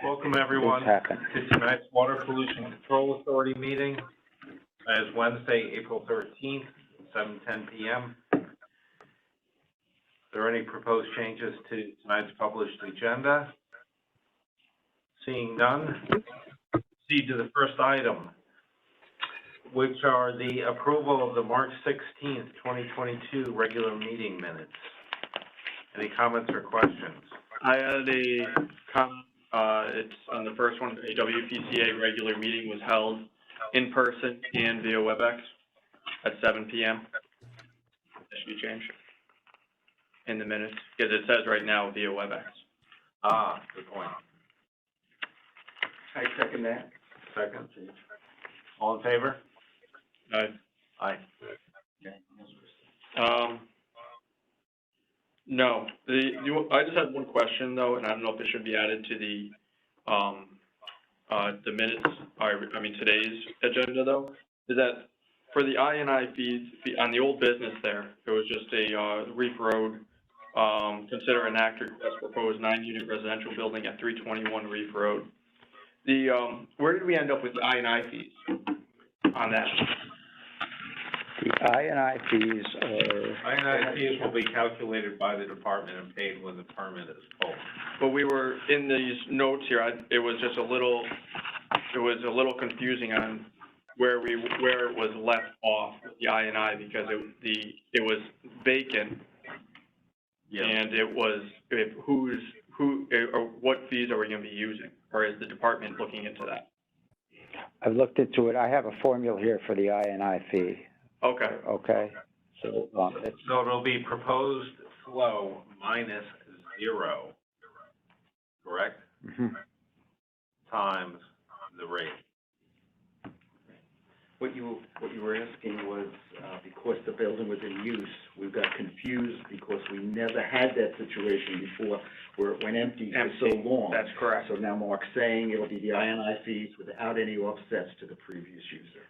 Welcome everyone to tonight's Water Pollution Control Authority meeting. It is Wednesday, April 13th, 7:10 p.m. Are there any proposed changes to tonight's published agenda? Seeing none, proceed to the first item, which are the approval of the March 16th, 2022 regular meeting minutes. Any comments or questions? I had a comment. It's on the first one. A WPCA regular meeting was held in person and via WebEx at 7 p.m. That should be changed in the minutes because it says right now via WebEx. Ah, good point. I second that. Second. All in favor? Aye. Aye. No. I just had one question though, and I don't know if it should be added to the minutes. I mean today's agenda though. Is that for the I&I fees on the old business there? It was just a Reef Road. Consider an act request proposed 9-unit residential building at 321 Reef Road. Where did we end up with the I&I fees on that? The I&I fees I&I fees will be calculated by the department and paid when the permit is pulled. But we were in these notes here. It was just a little confusing on where it was left off with the I&I because it was vacant. Yeah. And it was what fees are we going to be using, or is the department looking into that? I've looked into it. I have a formula here for the I&I fee. Okay. Okay. So so it'll be proposed flow minus 0, correct? Mm-hmm. Times the rate. What you were asking was because the building was in use, we got confused because we never had that situation before where it went empty for so long. That's correct. So now Mark's saying it'll be the I&I fees without any offsets to the previous user.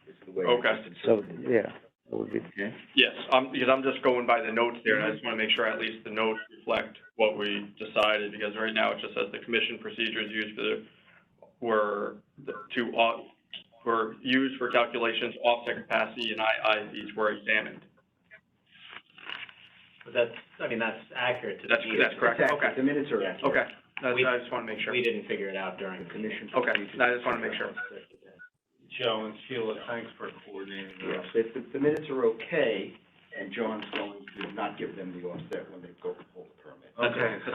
It's the way. Okay. So yeah, that would be okay. Yes, because I'm just going by the notes there, and I just want to make sure at least the notes reflect what we decided. Because right now it just says the commission procedures used were used for calculations, offset capacity, and I fees were examined. But that's accurate to the meeting. That's correct. Okay. The minutes are accurate. Okay. I just want to make sure. We didn't figure it out during the commission. Okay. I just want to make sure. Joe and Sheila, thanks for coordinating. Yes, if the minutes are okay, and John's going to not give them the offset when they go to pull the permit. Okay, so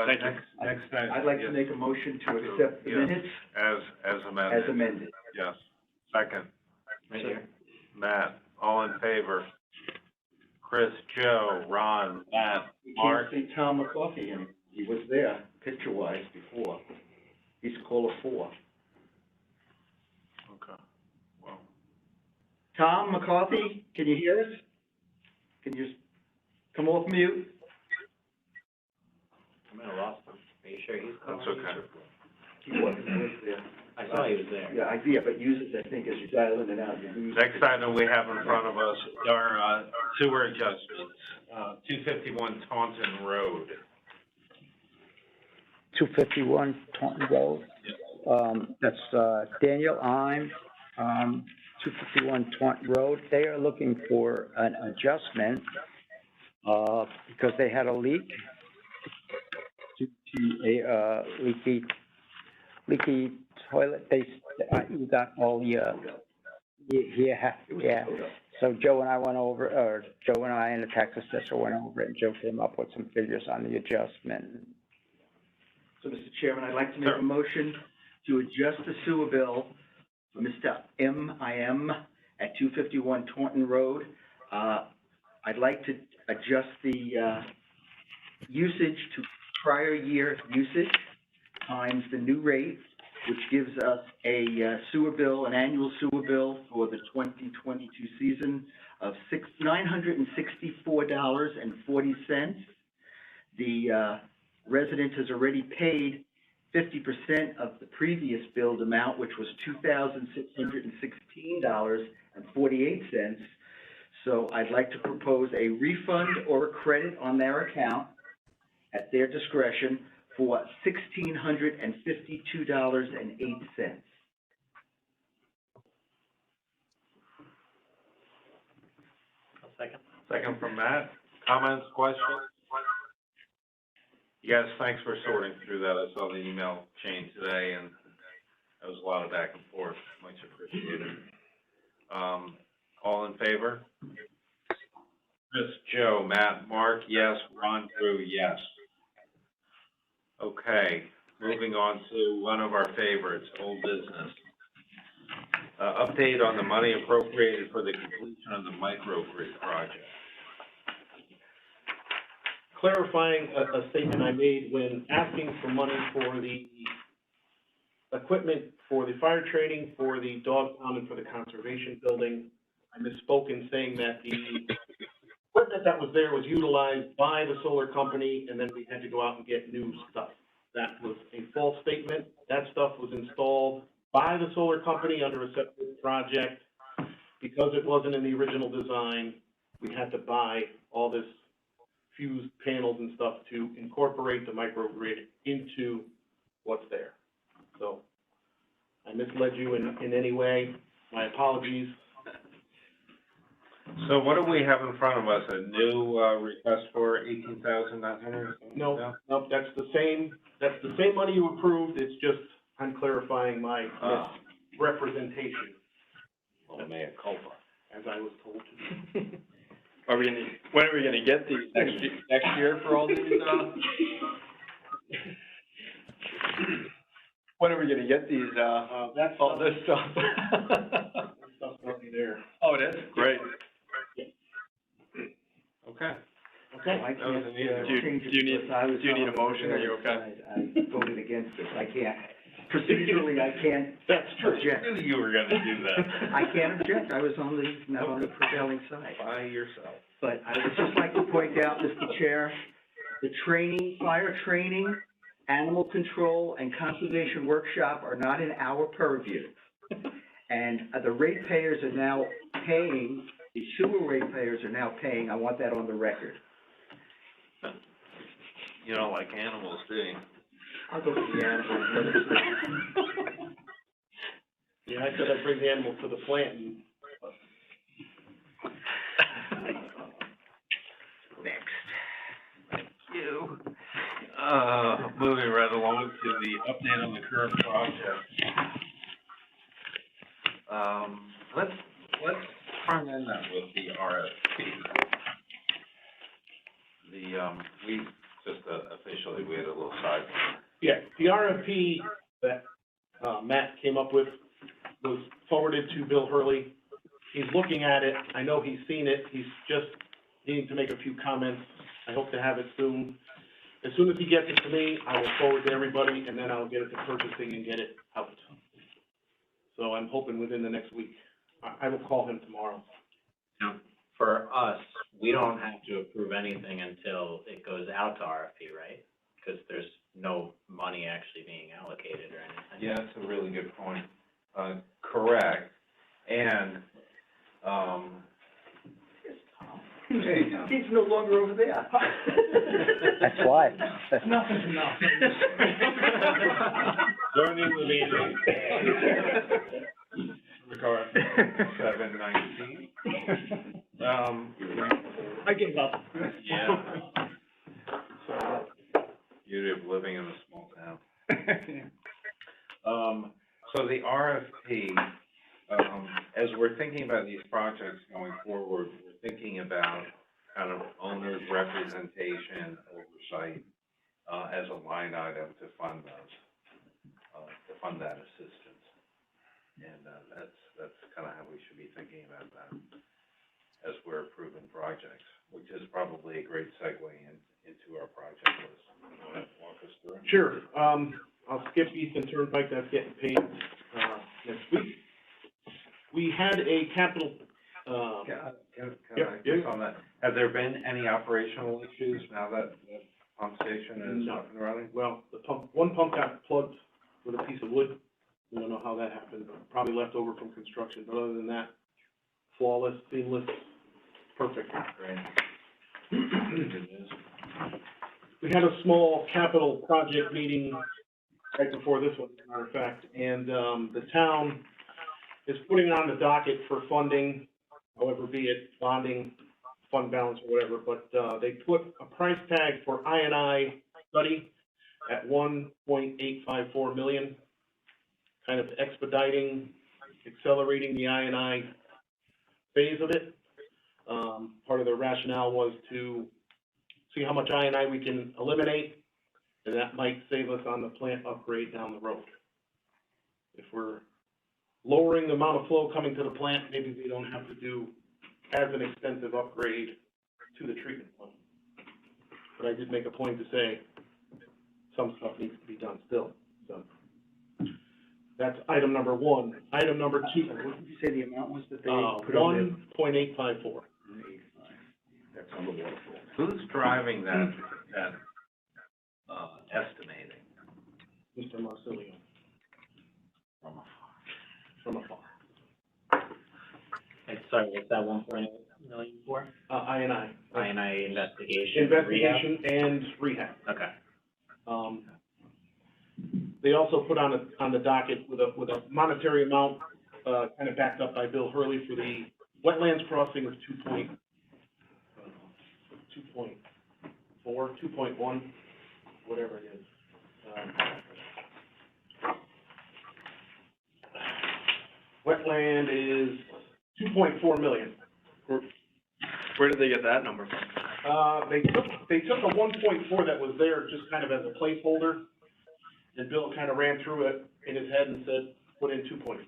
thank you. Next time. I'd like to make a motion to accept the minutes as amended. as amended. Yes. Second. Right here. Matt, all in favor? Chris, Joe, Ron, Matt, Mark. You can't see Tom McCarthy, and he was there picture-wise before. He's caller 4. Okay. Well. Tom McCarthy, can you hear us? Can you come off mute? I might have lost him. Are you sure he's calling? That's okay. He was there. I saw he was there. Yeah, but use it, I think, as you dial in and out, you lose. Next item we have in front of us are sewer adjustments. 251 Taunton Road. 251 Taunton Road. That's Daniel Ime, 251 Taunton Road. They are looking for an adjustment because they had a leak due to a leaky toilet. You got all the yeah. So Joe and I went over, or Joe and I and the tax assessor went over it, and Joe came up with some figures on the adjustment. So, Mr. Chairman, I'd like to make a motion to adjust the sewer bill for Mr. M.I.M. at 251 Taunton Road. I'd like to adjust the usage to prior year usage times the new rate, which gives us a an annual sewer bill for the 2022 season of $964.40. The resident has already paid 50% of the previous billed amount, which was $2,616.48. So I'd like to propose a refund or a credit on their account at their discretion for $1,652.08. I'll second. Second from Matt. Comments, questions? Yes, thanks for sorting through that. I saw the email chain today, and there was a lot of back and forth. Much appreciated. All in favor? Chris, Joe, Matt, Mark, yes. Ron, Drew, yes. Okay, moving on to one of our favorites, old business. Update on the money appropriated for the completion of the microgrid project. Clarifying a statement I made when asking for money for the equipment for the fire training, for the dog pound, and for the conservation building. I misspoke in saying that the equipment that was there was utilized by the solar company, and then we had to go out and get new stuff. That was a false statement. That stuff was installed by the solar company under a separate project. Because it wasn't in the original design, we had to buy all this fused panels and stuff to incorporate the microgrid into what's there. So I misled you in any way. My apologies. So what do we have in front of us? A new, request for $18,900? No, that's the same money you approved. It's just, I'm clarifying my misrepresentation, Oh, mea culpa. as I was told to do. When are we gonna get these? Next year for all these, when are we gonna get these, That's all this stuff? That stuff's already there. Oh, it is? Great. Okay. I Okay. That was can't, an easy one. change it Do you need- because I was do you need on a the motion? Are you prevailing okay? side. I voted against this. I can't, procedurally, I can't That's true. object. I knew you were gonna do that. I can't object. I was not on the prevailing side. By yourself. But I would just like to point out, Mr. Chair, the training, fire training, animal control, and conservation workshop are not in our purview. And the ratepayers are now paying, the sewer ratepayers are now paying, I want that on the record. You don't like animals, do you? I'll go to the animals. Yeah, I said I'd bring the animals to the plant and Next. Thank you. Moving right along to the update on the current project. Let's front end that with the RFP. We just officially, we had a little side. yeah, the RFP that, Matt came up with was forwarded to Bill Hurley. He's looking at it. I know he's seen it. He's just needing to make a few comments. I hope to have it soon. As soon as he gets it to me, I will forward to everybody, and then I'll get it to purchasing and get it out. So I'm hoping within the next week. I will call him tomorrow. For us, we don't have to approve anything until it goes out to RFP, right? Because there's no money actually being allocated or anything. Yeah, that's a really good point. Correct. And, He's no longer over there. That's why. Nothing's enough. joining the meeting. Record 7:19. I gave up. Yeah. Beauty of living in a small town. So the RFP, as we're thinking about these projects going forward, we're thinking about kind of owner's representation, oversight, as a line item to fund those, to fund that assistance. And, that's kind of how we should be thinking about that as we're approving projects, which is probably a great segue into our project list. You want to walk us through it? Sure, I'll skip Eastern Turnpike, that's getting paid, next week. We had a capital, Can Yep, I just on that, have there been any operational issues now that the pump station is No. up and running? well, one pump got plugged with a piece of wood. We don't know how that happened, probably left over from construction, but other than that, flawless, seamless, perfect. Great. Good news. we had a small capital project meeting right before this one, as a matter of fact, and, the town is putting on the docket for funding, however be it bonding, fund balance or whatever, but, they put a price tag for I&I study at 1.854 million, kind of expediting, accelerating the I&I phase of it. Part of the rationale was to see how much I&I we can eliminate, and that might save us on the plant upgrade down the road. If we're lowering the amount of flow coming to the plant, maybe we don't have to do as an extensive upgrade to the treatment plant. But I did make a point to say some stuff needs to be done still, so. That's item number one. Item number two, What did you say the amount was that they put on 1.854. That's on the waterfall. Who's driving that estimating Mr. Marsilio, from afar? from afar. And sorry, what's that 1.8 million for? I&I. I&I investigation? Investigation and rehab. Okay. They also put on the docket with a monetary amount, kind of backed up by Bill Hurley for the wetlands crossing of 2.4, 2.1, whatever it is. Wetland is 2.4 million. Where did they get that number from? They took a 1.4 that was there just kind of as a placeholder, and Bill kind of ran through it in his head and said, put in 2.4.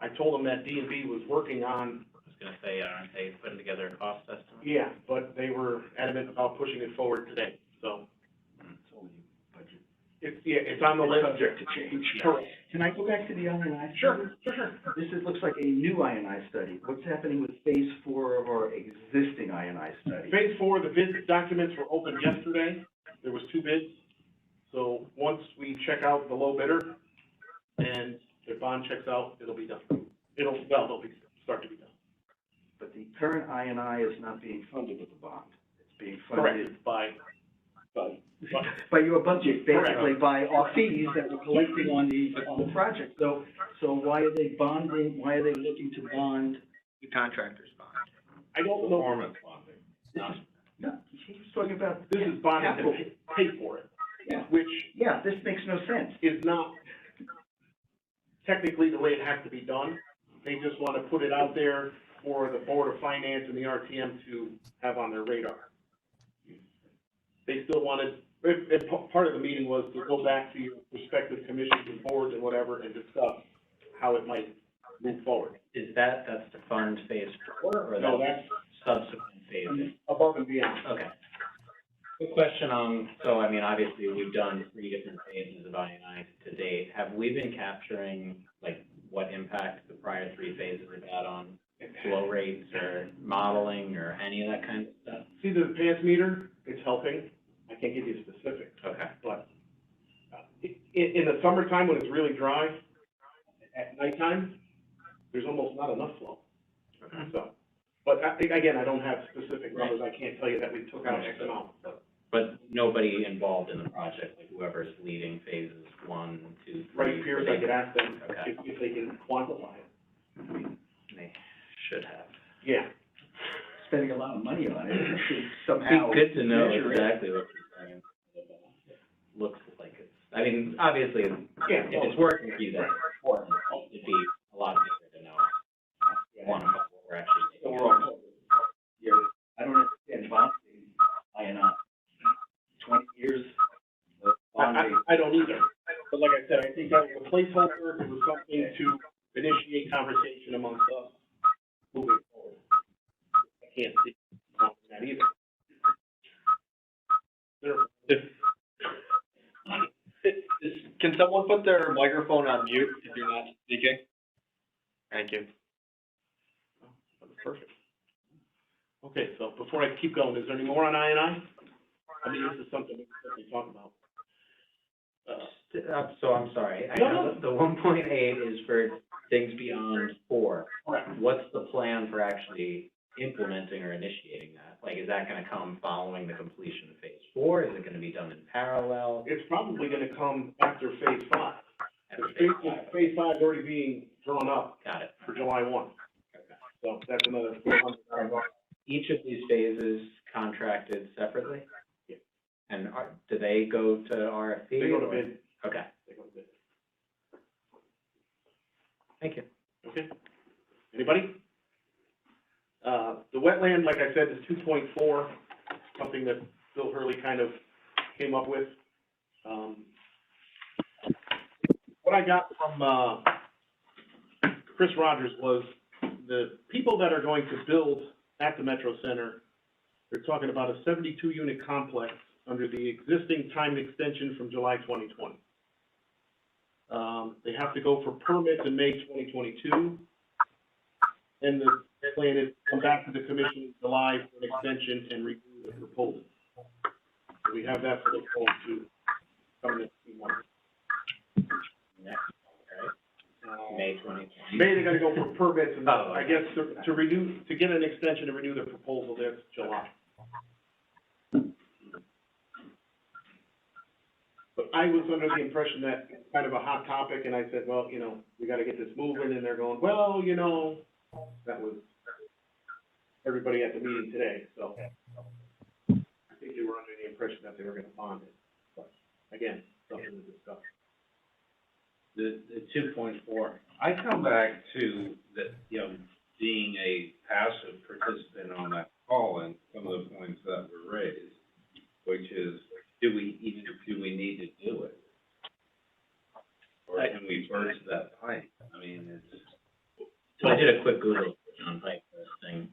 I told him that D&B was working on. I was gonna say, aren't they putting together a cost estimate? Yeah, but they were adamant about pushing it forward today, so. It's only budget. It's on the list. Subject to change. Correct. Can I go back to the I&I? Sure. This looks like a new I&I study. What's happening with phase 4 of our existing I&I study? Phase 4, the bid documents were opened yesterday. There was 2 bids. So once we check out the low bidder and their bond checks out, it'll be done. It'll start to be done. But the current I&I is not being funded with the bond. It's being Correct, funded by your budget, basically, Correct. by our fees that we're collecting on the project. So why are they bonding, why are they looking to bond? The contractor's bond. I don't know, Performance bonding. This is, no, he's talking about. this is bonding capital. to pay for it, Yeah, which yeah, this makes no sense. is not technically the way it has to be done. They just want to put it out there for the Board of Finance and the RTM to have on their radar. They still wanted, part of the meeting was to go back to your respective commissions and boards and whatever and discuss how it might move forward. Is that's to fund phase 4, or No, that's subsequent phasing? above and beyond. Okay. Quick question on, so I mean, obviously, we've done 3 different phases of I&I to date. Have we been capturing, like, what impact the prior 3 phases have had on flow rates or modeling or any of that kind of stuff? See the advance meter, it's helping. I can't give you specifics, Okay. but in the summertime when it's really dry, at nighttime, there's almost not enough flow. Okay. So, but again, I don't have specific numbers. I can't tell you that we took out X amount. But nobody involved in the project, like whoever's leading phases 1, 2, 3? Right, peers, I could ask them Okay. if they can quantify it. They should have. Yeah. Spending a lot of money on it to somehow. Be good to know measure it. exactly what you're saying. It looks like it's, I mean, obviously, if Yeah. it's working for you, that's important. It'd be a lot easier to know, quantify what we're actually So doing. we're all, I don't understand bonding, I&I. 20 years of bonding. I don't either. But like I said, I think that was a placeholder. It was something to initiate conversation amongst us moving forward. I can't see that either. Can someone put their microphone on mute if you're not speaking? Thank you. That was perfect. Okay, so before I keep going, is there any more on I&I? I mean, this is something we can definitely talk about. So I'm sorry, I No, know no. that the 1.8 is for things beyond 4. Correct. What's the plan for actually implementing or initiating that? Like, is that gonna come following the completion of phase 4, before? Is it gonna be done in parallel? It's probably gonna come after phase 5. After Because phase five? phase 5 is already being drawn up Got it. for July 1. Okay. So that's another $400,000. Each of these phases contracted separately? Yeah. And do they go to RFP? They go to or- bid. Okay, They go to bid. thank you. Okay. Anybody? The wetland, like I said, is 2.4, something that Bill Hurley kind of came up with. What I got from, Chris Rogers was the people that are going to build at the Metro Center, they're talking about a 72-unit complex under the existing time extension from July 2020. They have to go for permits in May 2022. And the plan is to come back to the commission in July for an extension and review the proposal. So we have that to look forward to coming in a few months. Next, right? May 2020. May they're gonna go for permits, and Oh, I guess to renew, to get an extension and renew the proposal, that's July. But I was under the impression that it's kind of a hot topic, and I said, well, you know, we gotta get this moving, and they're going, well, you know, that was everybody at the meeting today, so. I think they were under the impression that they were gonna bond it, but again, something to discuss. The 2.4, I come back to the, being a passive participant on that call and some of the points that were raised, which is, do we need to do it? Or can we burst that pipe? I mean, it's. So I did a quick Google on pipe testing.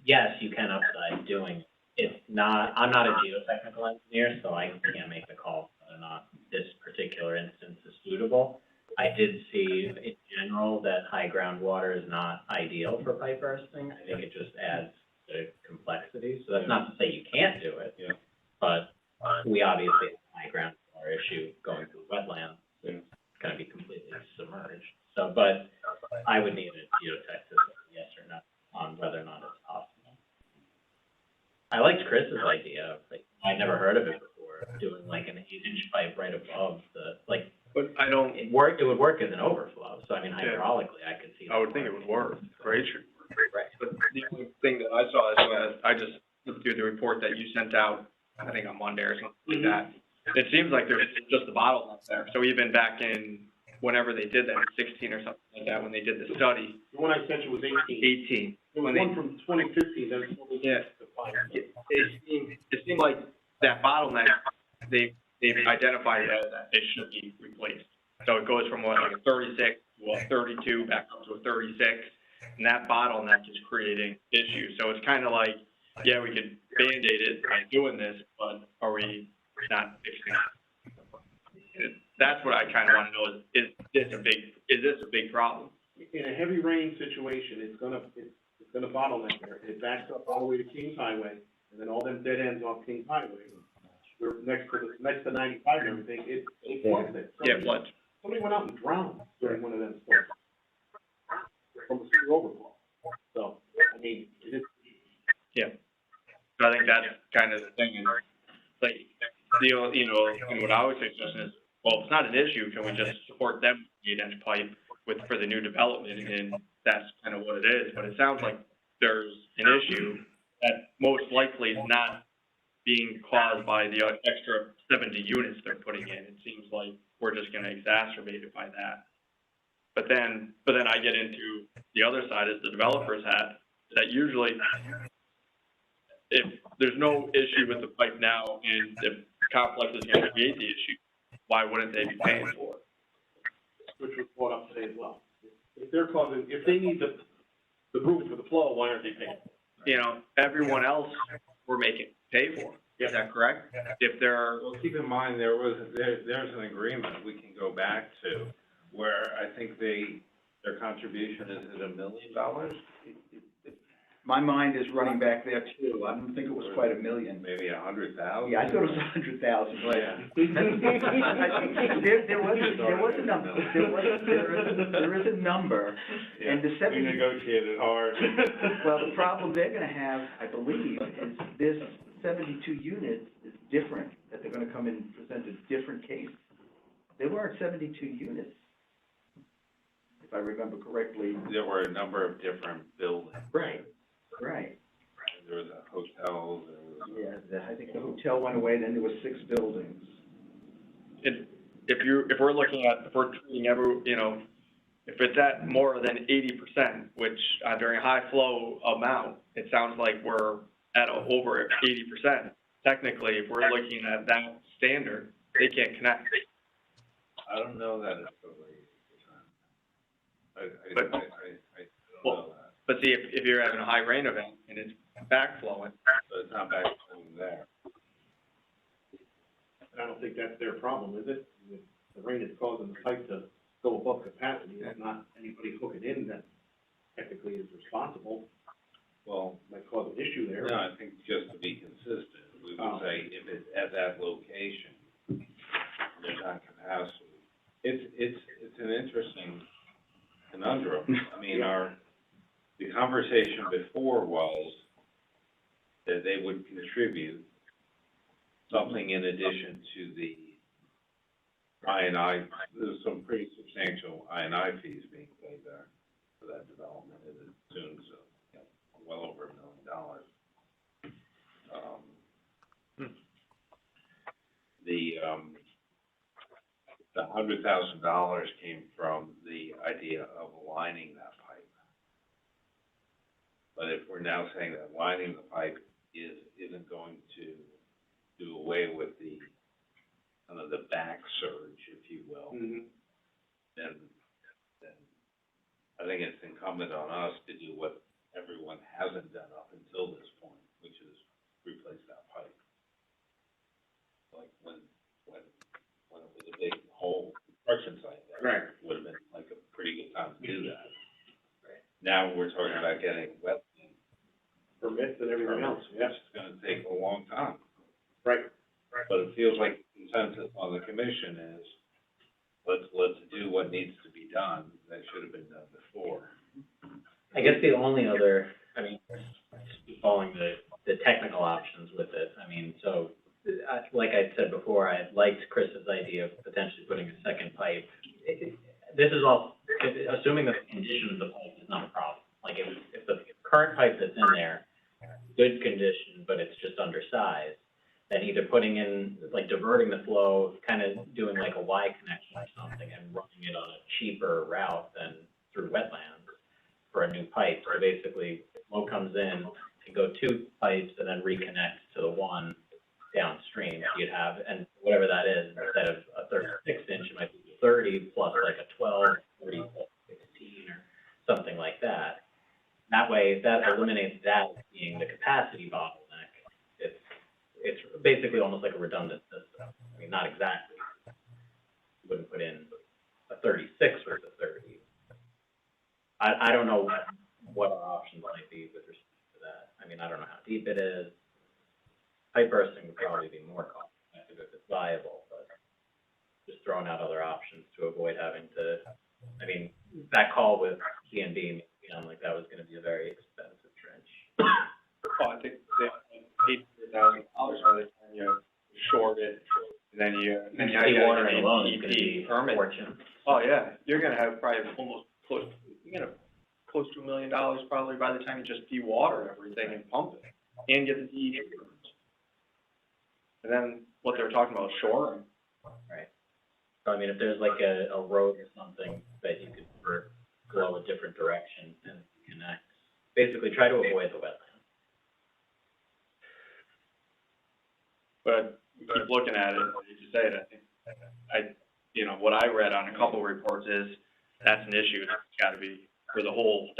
Yes, you can upside doing it. It's not, I'm not a geotechnical engineer, so I can't make the call whether or not this particular instance is suitable. I did see in general that high groundwater is not ideal for pipe bursting. I think it just adds to complexity. So that's not to say you can't do it. Yeah. But we obviously have a high groundwater issue going through wetlands. Yeah. It's gonna be completely submerged. So, but I would need a geotech to say yes or no on whether or not it's possible. I liked Chris's idea, like, I'd never heard of it before, doing like an 8-inch pipe right above the, like, But I don't, it would work as an overflow, so I mean, Yeah. hydraulically, I could see. I would think it would work, right? Right. But the only thing that I saw is, I just looked through the report that you sent out, I think on Monday or something like that. It seems like there's just a bottleneck there. So even back in whenever they did that, 16 or something like that, when they did the study, The one I sent you was 18. 18. There was When they- one from 2015, that was Yeah. It seemed like that bottleneck, they've identified that it should be replaced. So it goes from like a 36 to a 32, back up to a 36, and that bottleneck is creating issues. So it's kind of like, yeah, we could Band-Aid it by doing this, but are we not fixing it? That's what I kind of want to know is this a big problem? In a heavy rain situation, it's gonna bottleneck there. It backs up all the way to Kings Highway, and then all them dead ends off Kings Highway. We're next to 95 and everything, it floods it. Yeah, flood. Somebody went out and drowned during one of them storms. From a sewer overflow. So, I mean, it is. Yeah. So I think that's kind of the thing is, like, and what I would suggest is, well, it's not an issue, can we just support them with 8-inch pipe for the new development, and that's kind of what it is, but it sounds like there's an issue that most likely is not being caused by the extra 70 units they're putting in. It seems like we're just gonna exacerbate it by that. But then I get into the other side is the developer's hat, that usually if there's no issue with the pipe now and the complex is gonna create the issue, why wouldn't they be paying for it? Which was brought up today as well. If they need the room for the flow, why aren't they paying? You know, everyone else we're making pay for. Is that correct? If they're, Well, keep in mind, there's an agreement we can go back to where I think their contribution is at $1 million, My mind is running back there too. I don't think it was quite $1 million. maybe 100,000. Yeah, I thought it was 100,000. Yeah. There was a number, there is a number, and the We 70. negotiated hard. Well, the problem they're gonna have, I believe, is this 72 units is different, that they're gonna come in and present a different case. They weren't 72 units, if I remember correctly. There were a number of different buildings. Right. Right. There was a hotel, there was. Yeah, I think the hotel went away, then there were 6 buildings. If we're looking at, if we're treating if it's at more than 80%, which, during a high flow amount, it sounds like we're at over 80%. Technically, if we're looking at that standard, they can't connect. I don't know that it's over 80%. I But- don't know that, But see, if you're having a high rain event and it's backflowing, but it's not back from there. And I don't think that's their problem, is it? If the rain is causing the pipe to go above capacity, it's not anybody hooking in that technically is responsible, Well, might cause an issue there. no, I think just to be consistent, we Oh. would say if it's at that location, there's not capacity. It's an interesting conundrum. I mean, the conversation before was that they would contribute something in addition to the I&I. There's some pretty substantial I&I fees being paid there for that development. It assumes, well over $1 million. The $100,000 came from the idea of lining that pipe. But if we're now saying that lining the pipe isn't going to do away with the kind of the back surge, if you will, Mhm. then I think it's incumbent on us to do what everyone hasn't done up until this point, which is replace that pipe. Like when it was a big hole, construction site, that Right. would have been like a pretty good time to do that. Right. Now we're talking about getting wetland Permits and everything else, permits, yeah. which is gonna take a long time. Right. But it feels like the consensus on the commission is, let's do what needs to be done, that should have been done before. I guess the only other, I mean, following the technical options with it, I mean, so, like I said before, I liked Chris's idea of potentially putting a second pipe. This is all, assuming that the condition of the pipe is not a problem. Like, if the current pipe that's in there, good condition, but it's just undersized, then either putting in, like diverting the flow, kind of doing like a Y connection or something and running it on a cheaper route than through wetlands for a new pipe. So basically, flow comes in, can go 2 pipes and then reconnect to the one downstream you'd have, and whatever that is, instead of a 36-inch, it might be 30 plus like a 12, 30 plus 16 or something like that. That way, that eliminates that as being the capacity bottleneck. It's basically almost like a redundant system. I mean, not exactly. You wouldn't put in a 36 versus a 30. I don't know what our options might be with respect to that. I mean, I don't know how deep it is. Pipe bursting would probably be more cost effective if it's viable, but just throwing out other options to avoid having to, I mean, that call with P&B made it sound like that was gonna be a very expensive trench. well, I think they $800,000 by the time you short it, and then you Seawater gotta get alone an is gonna EP be a permit. fortune. Oh, yeah, you're gonna have probably close to $1 million probably by the time you just de-water everything and pump it, and get the DEP permits. And then what they were talking about, shoring. Right. So I mean, if there's like a road or something that you could flow a different direction and connect, basically try to avoid the wetland. But we keep looking at it, as you say it, I think, what I read on a couple of reports is, that's an issue, it's gotta be, for the whole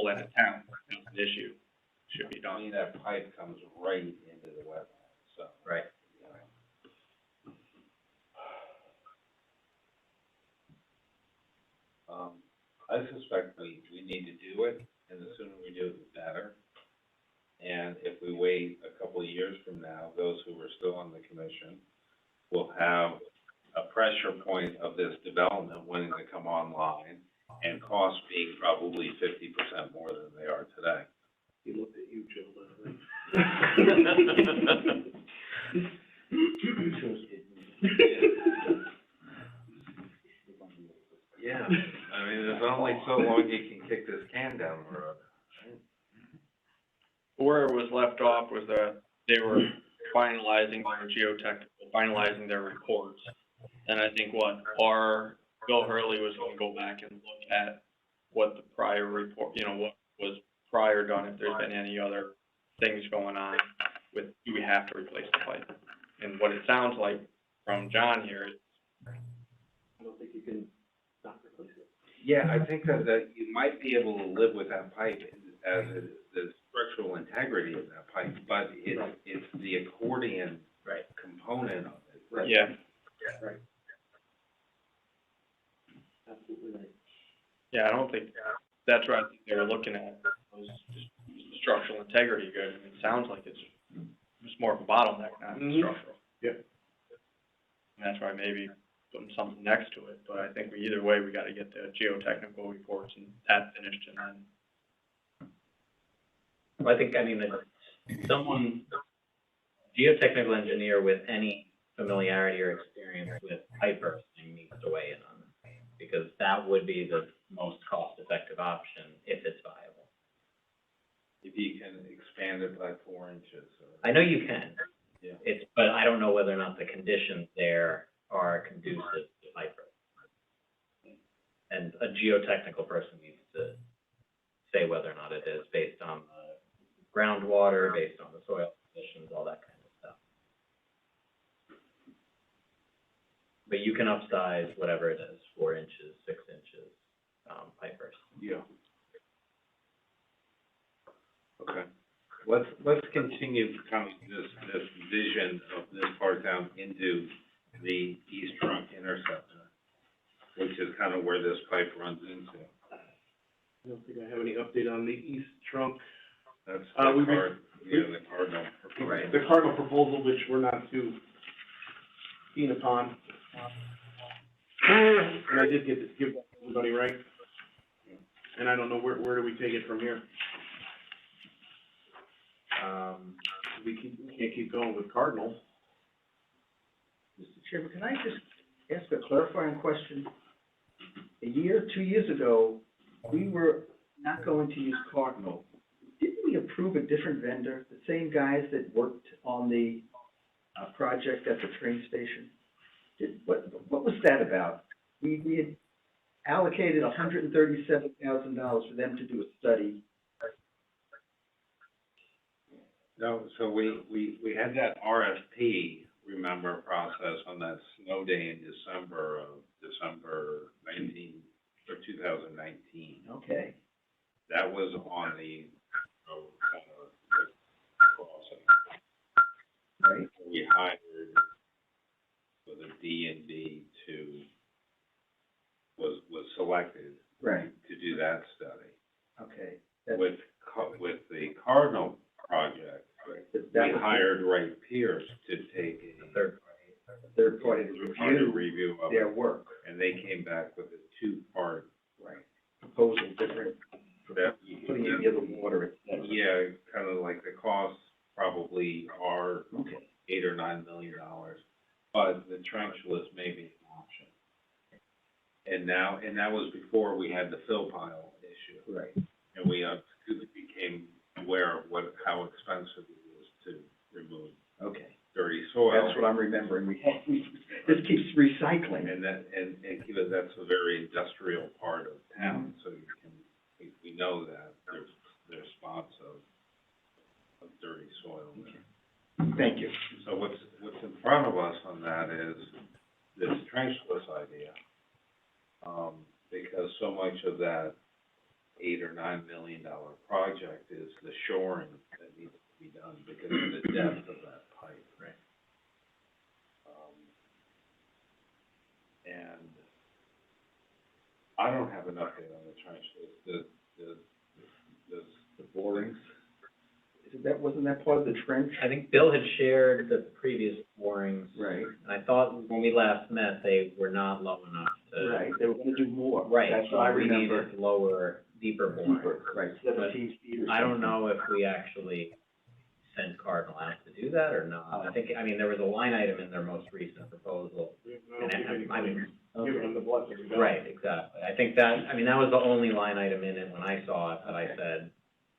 end of town, it's an issue, should be I done. mean, that pipe comes right into the wetland, so. Right. I suspect we need to do it, and the sooner we do it, the better. And if we wait a couple of years from now, those who are still on the commission will have a pressure point of this development wanting to come online, and costs being probably 50% more than they are today. He looked at you, Joe, Yeah, I mean, there's only so long you can kick this can down the road. Where it was left off was that they were finalizing their geotechnical, finalizing their reports. And I think Bill Hurley was gonna go back and look at what the prior report, what was prior done, if there's been any other things going on with, do we have to replace the pipe? And what it sounds like from John here is, I don't think you can not replace it. Yeah, I think that you might be able to live with that pipe as the structural integrity of that pipe, but it's the accordion component of it. yeah, Absolutely right. yeah, I don't think, that's what I think they were looking at, was just structural integrity good. I mean, it sounds like it's just more of a bottleneck, not structural. Yep. And that's why maybe putting something next to it, but I think either way, we gotta get the geotechnical reports and that finished and then. Well, I think, someone, geotechnical engineer with any familiarity or experience with pipe bursting needs to weigh in on this, because that would be the most cost-effective option if it's viable. If you can expand it by 4 inches or. I know you can. Yeah. But I don't know whether or not the conditions there are conducive to pipe bursting. And a geotechnical person needs to say whether or not it is, based on the groundwater, based on the soil conditions, all that kind of stuff. But you can upsize whatever it is, 4 inches, 6 inches, pipe burst. Yeah. Okay. Let's continue kind of this vision of this part down into the East Trunk interceptor, which is kind of where this pipe runs into. I don't think I have any update on the East Trunk. That's we the Cardinal. Right. The Cardinal proposal, which we're not too keen upon. And I did give that to everybody, right? And I don't know, where do we take it from here? We can't keep going with Cardinal. Mr. Chairman, can I just ask a clarifying question? 2 years ago, we were not going to use Cardinal. Didn't we approve a different vendor, the same guys that worked on the, project at the train station? What was that about? We had allocated $137,000 for them to do a study. No, so we had that RFP, remember, process on that snow day in December 2019. Okay. That was on the, crossing. Right. We hired the D&D was selected Right. to do that study. Okay. With the Cardinal project, we hired Ray Pierce to take a Third party. Third-party to review of their it, work. and they came back with a 2-part. Right. Proposal different, That, putting in the other water, et cetera. yeah, kind of like the costs probably are Okay. $8 or $9 million, but the trenchless may be an option. And that was before we had the fill pile issue. Right. And we became aware of how expensive it was to remove Okay. dirty soil. That's what I'm remembering. This keeps recycling. And that's a very industrial part of town, so we know that there's spots of dirty soil there. Thank you. So what's in front of us on that is this trenchless idea. Because so much of that $8 or $9 million project is the shoring that needs to be done because of the depth of that pipe. Right. And I don't have an update on the trenchless, the borings. Wasn't that part of the trench? I think Bill had shared the previous borings. Right. And I thought when we last met, they were not low enough to. Right, they were gonna do more. Right, That's so what I we remember. needed lower, deeper borings. Deeper, right, 17 feet or something. I don't know if we actually sent Cardinal out to do that or not? I think, I mean, there was a line item in their most recent proposal. I don't think And I mean, give them the blessing. right, exactly. I think that, I mean, that was the only line item in it when I saw it that I said,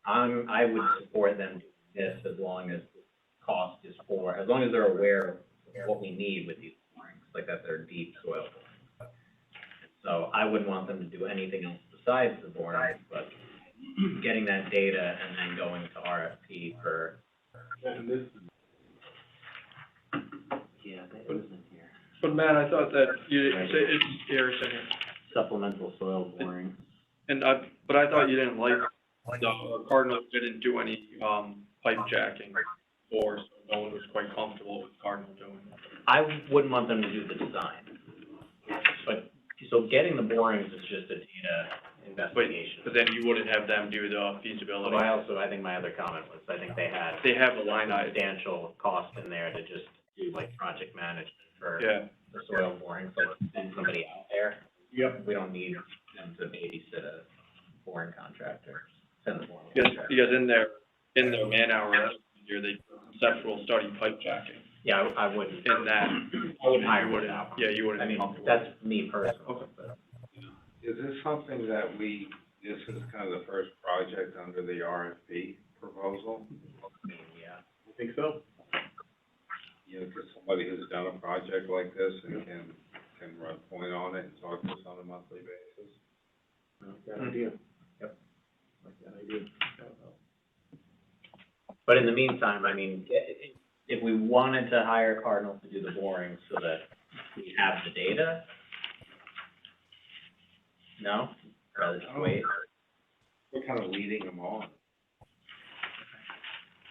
I would support them doing this as long as the cost is as long as they're aware of what we need with these borings, like that they're deep soil borings. So I wouldn't want them to do anything else besides the borings, but getting that data and then going to RFP for. And this, Yeah, that isn't here. But Matt, I thought that it's Harrison here. Supplemental soil boring. But I thought you didn't like, the Cardinals didn't do any, pipe jacking, or so no one was quite comfortable with Cardinal doing that. I wouldn't want them to do the design. But, so getting the borings is just a data investigation. But then you wouldn't have them do the feasibility. I think my other comment was, I think they Have a line item. substantial cost in there to just do like project management for Yeah, the soil borings, like send somebody out there. yep, We don't need them to babysit a boring contractor, send the boring because contractor. in their man-hour here, they conceptual study pipe jacking, Yeah, I wouldn't, in that, I wouldn't hire you for wouldn't, that one. yeah, you wouldn't. I mean, that's me personally, but. Is this something that this is kind of the first project under the RFP proposal? I mean, yeah. I think so. You know, for somebody who's done a project like this and can run point on it and talk to us on a monthly basis? Like that idea. Yep. Like that idea. But in the meantime, I mean, if we wanted to hire Cardinal to do the boring so that we have the data, no? Rather just wait? We're kind of leading them on.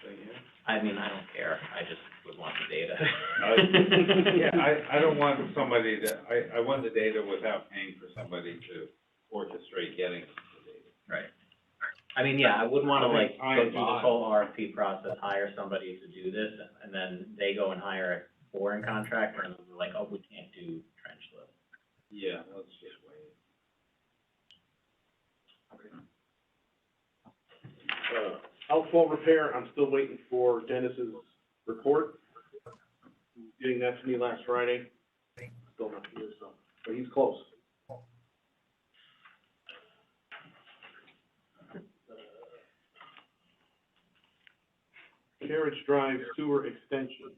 So, yeah. I mean, I don't care, I just would want the data. Yeah, I don't want somebody I want the data without paying for somebody to orchestrate getting the data. Right. I mean, yeah, I wouldn't wanna I like think go I- through this whole RFP process, hire somebody to do this, and then they go and hire a boring contractor, and they're like, oh, we can't do trench lift. Yeah, let's just wait. Outfall repair, I'm still waiting for Dennis's report. Getting that to me last Friday. Still not here, so, but he's close. Carriage Drive Sewer Extension.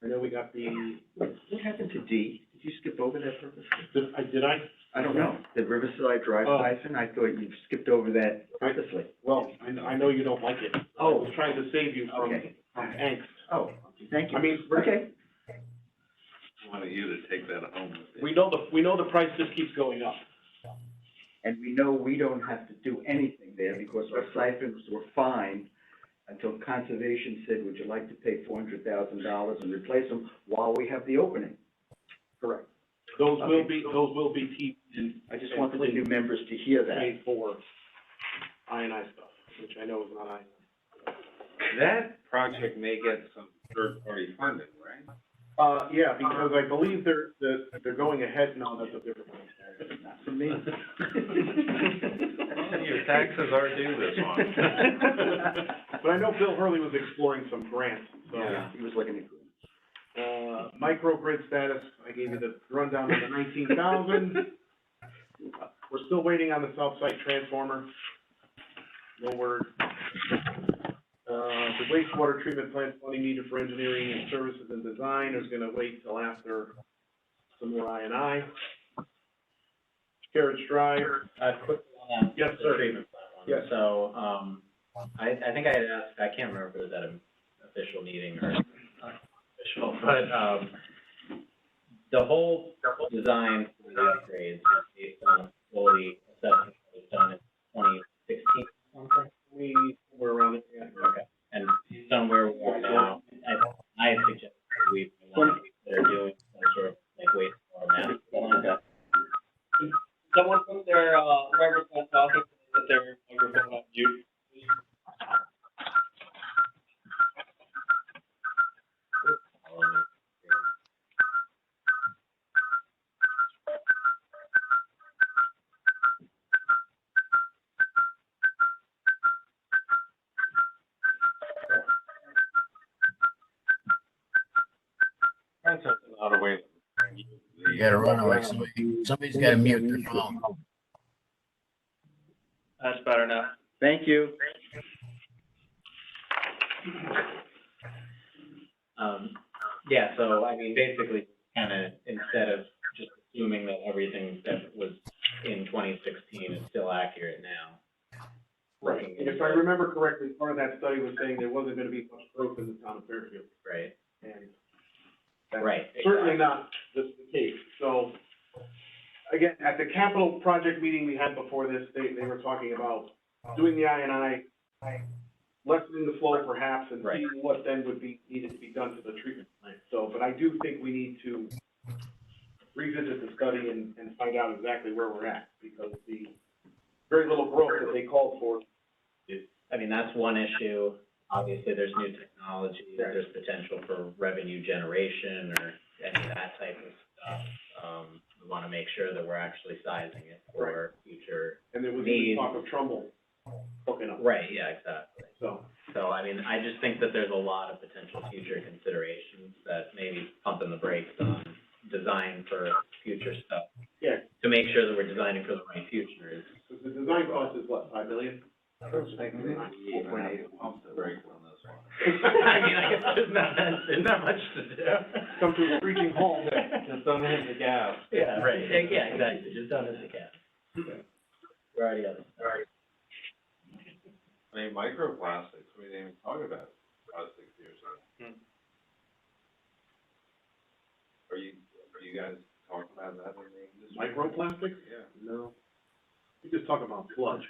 I know we got the, What happened to D? Did you skip over that purposely? did I? I don't know. The Riverside Drive Oh. siphon, I thought you skipped over that purposely. Well, I know you don't like it. I Oh. was trying to save you from Okay. angst. Oh, thank you. I mean, Okay. I wanted you to take that home with you. we know the price just keeps going up. And we know we don't have to do anything there because our siphons were fine until conservation said, would you like to pay $400,000 and replace them while we have the opening? Correct. Those will be teeth and. I just wanted the new members to hear that. Paid for I&I stuff, which I know is not I&I. That project may get some third-party funding, right? Yeah, because I believe they're going ahead, no, that's a different one. Not for me. Your taxes are due this month. But I know Bill Hurley was exploring some grants, so. Yeah. He was looking at. Microgrid status, I gave you the rundown on the 19,000. We're still waiting on the South Site transformer. No word. The wastewater treatment plant funding needed for engineering and services and design is gonna wait till after some more I&I. Carriage Drive, Quick on that. Yes, the sir. treatment plant one. Yes. So, I think I had asked, I can't remember if it was at an official meeting or not official, but, the whole design for the upgrades is based on a facility assessment that was done in 2016, something. we're around it, yeah. Okay. And based on where we are now, I had suggested we want to consider doing some sort of like wastewater management. Someone put their, whoever's not talking, put their microphone on mute. That's another way. You gotta run away, somebody's gotta mute their phone. That's better now. Thank you. Yeah, so, I mean, basically, kinda, instead of just assuming that everything that was in 2016 is still accurate now. Right, and if I remember correctly, part of that study was saying there wasn't gonna be much growth in the town of Fairfield, Right, and right. certainly not the case. So, again, at the capital project meeting we had before this, they were talking about doing the I&I, lessening the flow perhaps, and Right. seeing what then would be needed to be done to the treatment plant. So, but I do think we need to revisit the study and find out exactly where we're at, because the very little growth that they called for is, I mean, that's one issue. Obviously, there's new technology, there's potential for revenue generation or any of that type of stuff. We wanna make sure that we're actually sizing it for future. and there was even talk of Trumbull hooking up. Right, yeah, exactly. So, I mean, I just think that there's a lot of potential future considerations that maybe pumping the brakes on design for future stuff. Yeah. To make sure that we're designing for the right future is. the design cost is what, $5 million? I mean, I guess there's not much to do. Come to a screeching halt. Just don't hit the gas. Yeah, right, yeah, exactly, just don't hit the cap. We're already on. I mean, microplastics, we didn't even talk about plastics years ago. Are you guys talking about that in the industry? Microplastics? Yeah, No. We just talk about sludge.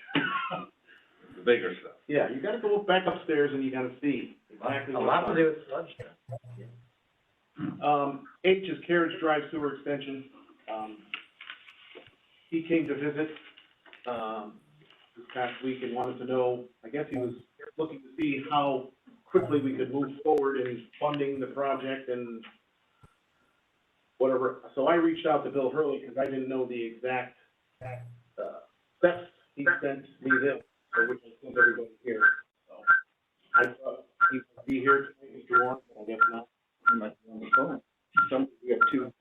the bigger stuff. Yeah, you gotta go back upstairs and you gotta see exactly A what's lot to on. do with sludge stuff. H is Carriage Drive Sewer Extension. He came to visit, this past week and wanted to know, I guess he was looking to see how quickly we could move forward in funding the project and whatever. So I reached out to Bill Hurley, because I didn't know the exact, steps he sent me this, so which I sent everybody here, so. I thought he would be here tonight if you want, but I guess not. He might be on the phone. We have two.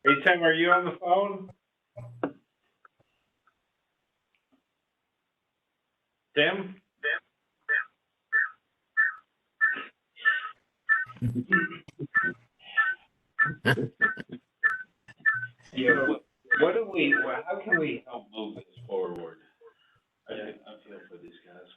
Hey, Tim, are you on the phone? Tim? Yeah, what do we, how can we help move this forward? I feel for these guys.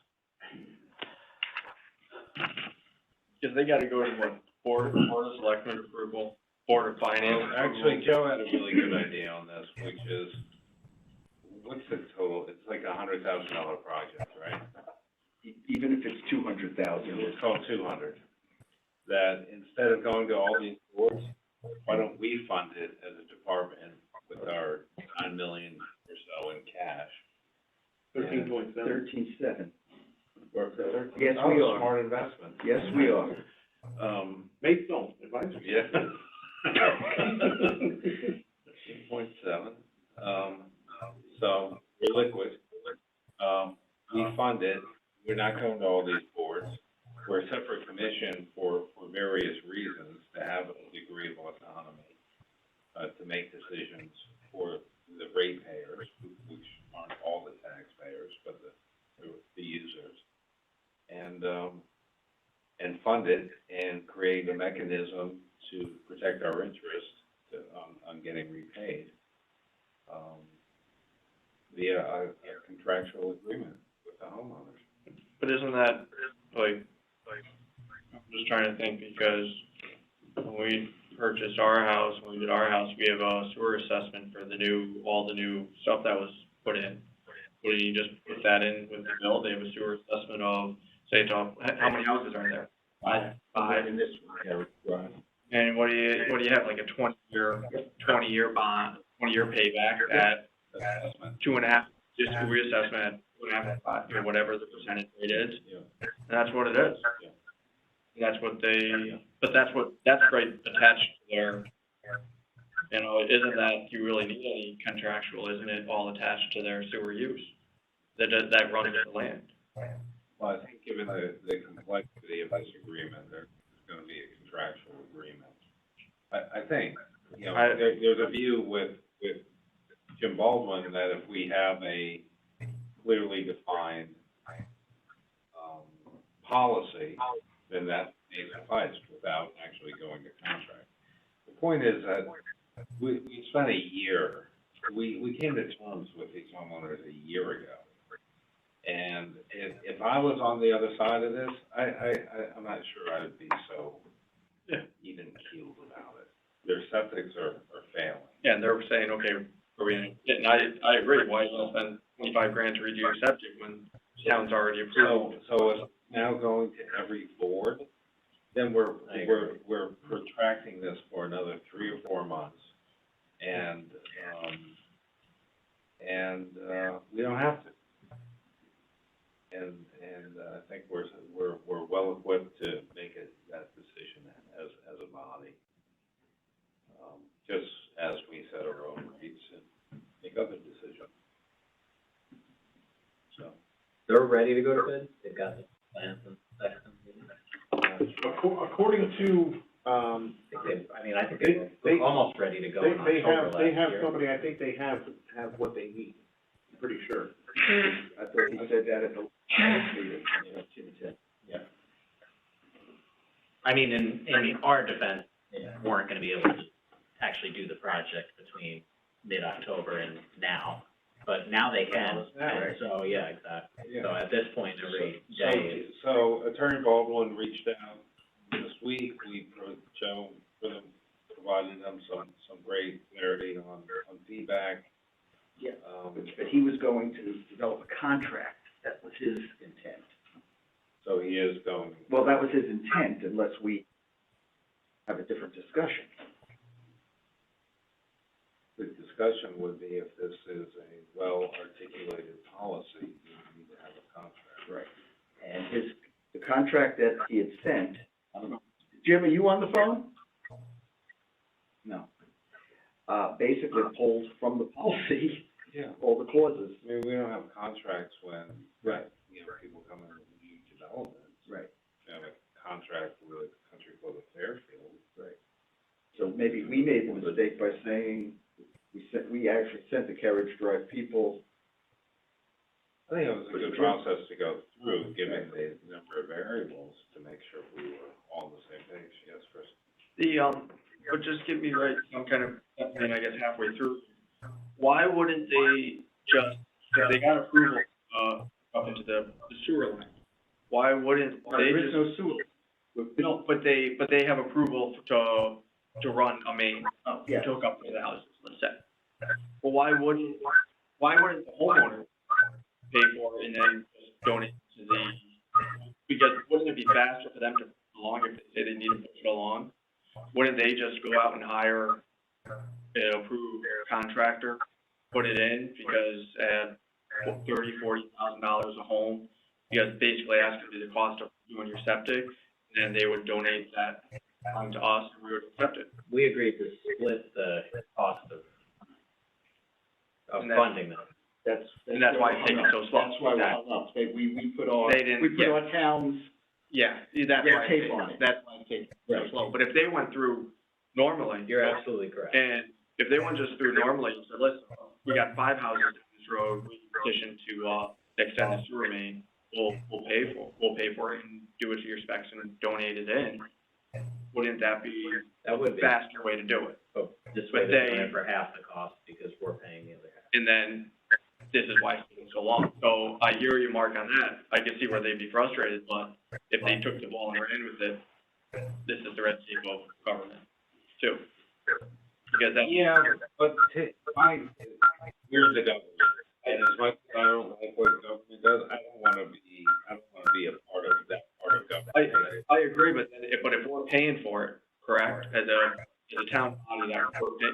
Cause they gotta go to what, board of selectmen approval, board of finance. Actually, Joe had a really good idea on this, which is, what's the total? It's like $100,000 project, right? Even if it's 200,000. It's called 200. That instead of going to all these boards, why don't we fund it as a department with our 9 million or so in cash? 13.7. 13.7. Or, Yes, oh, we are. smart investment. Yes, we are. Mates don't, advisors. Yeah. 13.7. So we're liquid. We fund it. We're not going to all these boards. We're a separate commission for various reasons to have a degree of autonomy, to make decisions for the ratepayers, which aren't all the taxpayers, but the users. And fund it and create a mechanism to protect our interest on getting repaid, via a contractual agreement with the homeowners. But isn't that, like, I'm just trying to think, because when we purchased our house, when we did our house, we have a sewer assessment for all the new stuff that was put in. Wouldn't you just put that in with the bill? They have a sewer assessment of, say, how many houses are there? Five. In this one, right. And what do you have, like a 20-year bond, 20-year payback at Assessment. 2.5, just a reassessment at 2.5, 5, or whatever the percentage rate is. Yeah. And that's what it is. Yeah. And that's what but that's right attached to their, isn't that, you really need any contractual, isn't it all attached to their sewer use? That runs the land. Well, I think given the complexity of this agreement, there's gonna be a contractual agreement. I think, you know, I- there's a view with Jim Baldwin that if we have a clearly defined, policy, then that may suffice without actually going to contract. The point is that we spent a year, we came to terms with these homeowners a year ago. And if I was on the other side of this, I'm not sure I'd be so even keeled about it. Their septics are failing. Yeah, and they're saying, okay, and I agree, why you gonna spend 25 grand to redo your septic when the town's already approved? So it's now going to every board, then we're protracting this for another 3 or 4 months. And we don't have to. And I think we're well equipped to make that decision as a body. Just as we set our own rates and make other decisions. So. They're ready to go to bid? They've got the plans and specs and According to, I think they're almost ready to go in they October last have year. somebody, I think they have what they need, I'm pretty sure. I thought he said that at the last meeting, Jim said. Yeah. I mean, in our defense, they weren't gonna be able to actually do the project between mid-October and now, but now they can, and so, yeah, exactly. Yeah. So at this point, every day is. So Attorney Baldwin reached out this week, Joe provided them some great clarity on feedback. Yeah. But he was going to develop a contract, that was his intent. So he is going. Well, that was his intent, unless we have a different discussion. The discussion would be if this is a well-articulated policy, you need to have a contract. Right. And the contract that he had sent, I don't know, Jim, are you on the phone? No. Basically pulls from the policy Yeah. all the clauses. I mean, we don't have contracts when, you know, people come in with new developments. Right. We have a contract with Country Club of Fairfield. Right. So maybe we made the mistake by saying, we actually sent the Carriage Drive people. I think it was a good process to go through, given the number of variables, to make sure we were all on the same page. Yes, Chris? But just give me I'm kind of, I guess halfway through. Why wouldn't they just, if they got approval, up into the sewer line, why wouldn't they There is just? no sewer. No, but they have approval to run a main, Yeah. to hook up to the houses, let's say. Well, why wouldn't the homeowner pay for it and then just donate to because wouldn't it be faster for them to push it along if they say they need to push it along? Wouldn't they just go out and hire an approved contractor, put it in, because at $30,000-$40,000 a home, you guys basically ask for the cost of doing your septic, and they would donate that to us, and we would accept it. We agreed to split the cost of And that- funding them. And that's why it's taking so slow. That's why we hung up. We put our, They didn't- we put yeah. our towns, Yeah, that's Red why tape it's on it. that's why it's taking so Right. slow. But if they went through normally, You're absolutely correct. and if they went just through normally, and said, listen, we got 5 houses on this road, we petition to extend the sewer main, we'll pay for it and do it to your specs and donate it in. Wouldn't that be That would a be, faster way to do it? but this but way they're they- doing it for half the cost because we're paying the other half. And then, this is why it's taking so long. So I hear you, Mark, on that. I can see where they'd be frustrated, but if they took the ball and ran with it, this is the red tape of government, too. Because that's. Yeah, but we're the government, and as much as I don't like what the government does, I don't wanna be a part of that part of government. I agree, but then, if we're paying for it, correct, as a town body that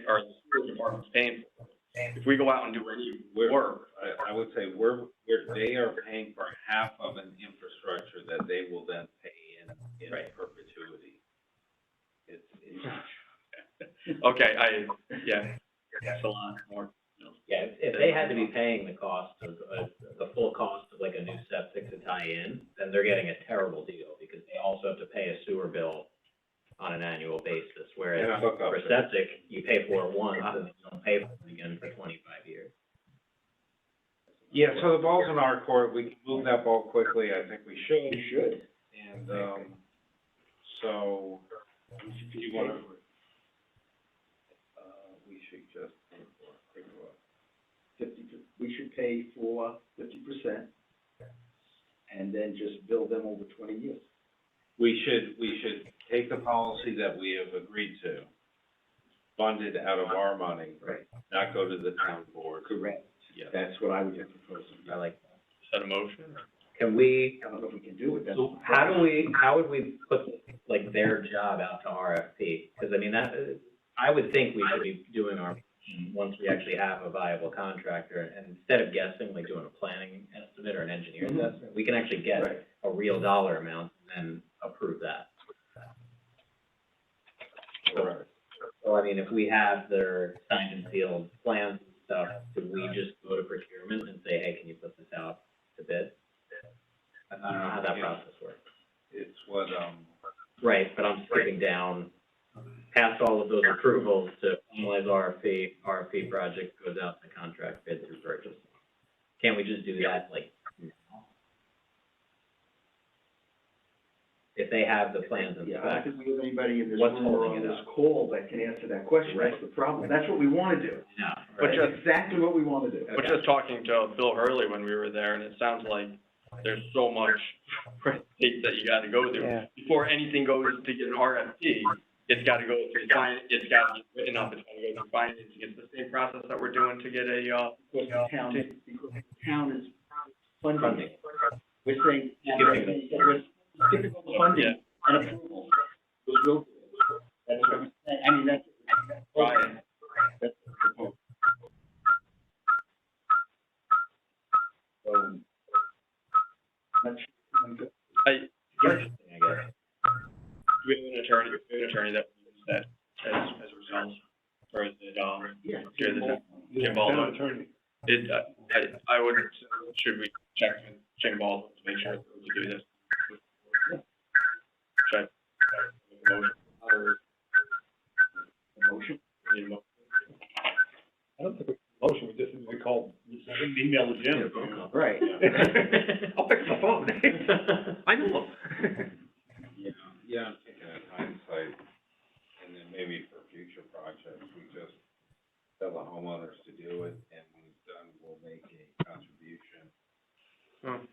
or the school department's paying for it, if we go out and do any work, I would say they are paying for half of an infrastructure that they will then pay in Right. perpetuity. It's okay, it's a lot more. Yeah, if they had to be paying the cost of, the full cost of like a new septic to tie in, then they're getting a terrible deal because they also have to pay a sewer bill on an annual basis, whereas And a hookup. for septic, you pay for it once and you don't pay for it again for 25 years. Yeah, so the ball's in our court, we can move that ball quickly, I think we should. You should. And, so, do you wanna, we should just pay for what? We should pay for 50%, and then just bill them over 20 years. We should take the policy that we have agreed to, fund it out of our money, Right. not go to the town board. Correct. Yeah. That's what I would be proposing. I like that. Is that a motion? Can we, I don't know if we can do it, that's. so how would we put, like, their job out to RFP? Cause I mean, I would think we should be doing our, once we actually have a viable contractor, and instead of guessing, like doing a planning estimate or an engineering estimate, we can actually get Right. a real dollar amount and then approve that. Correct. So, I mean, if we have their signed and sealed plans and stuff, do we just go to procurement and say, hey, can you put this out to bid? I don't know how that process works. It's what, Right, but I'm skipping down past all of those approvals to finalize RFP project goes out to contract bid through purchase. Can't we just do that, like, now? If they have the plans and Yeah, I don't specs? think we have anybody in this What's room or holding on it this up? call that can answer that question. Right. That's the problem. That's what we wanna do. No, But right? That's exactly what we wanna do. We're just talking to Bill Hurley when we were there, and it sounds like there's so much red tape that you gotta go through. Yeah. Before anything goes to get an RFP, it's gotta go through it's gotta get written up, it's gotta go through financing. It's the same process that we're doing to get a, Because the town is funding Funding. it. We're saying, we're skipping over funding and approval. Which will do it. That's what we're saying. I mean, that's. Right. That's the proposal. So, let's, I, Interesting, I guess. we have an attorney that we use that as a result, or is it, yeah. Jim Baldwin. Attorney. It, I would, should we check with Jim Baldwin to make sure that we do this? Check. Motion, or Motion. need a motion? I don't think we motion, we just, we call, send an email to Jim. Right. I'll pick up the phone. I know him. yeah, I'm thinking of hindsight, and then maybe for future projects, we just tell the homeowners to do it, and when it's done, we'll make a contribution. Hmm.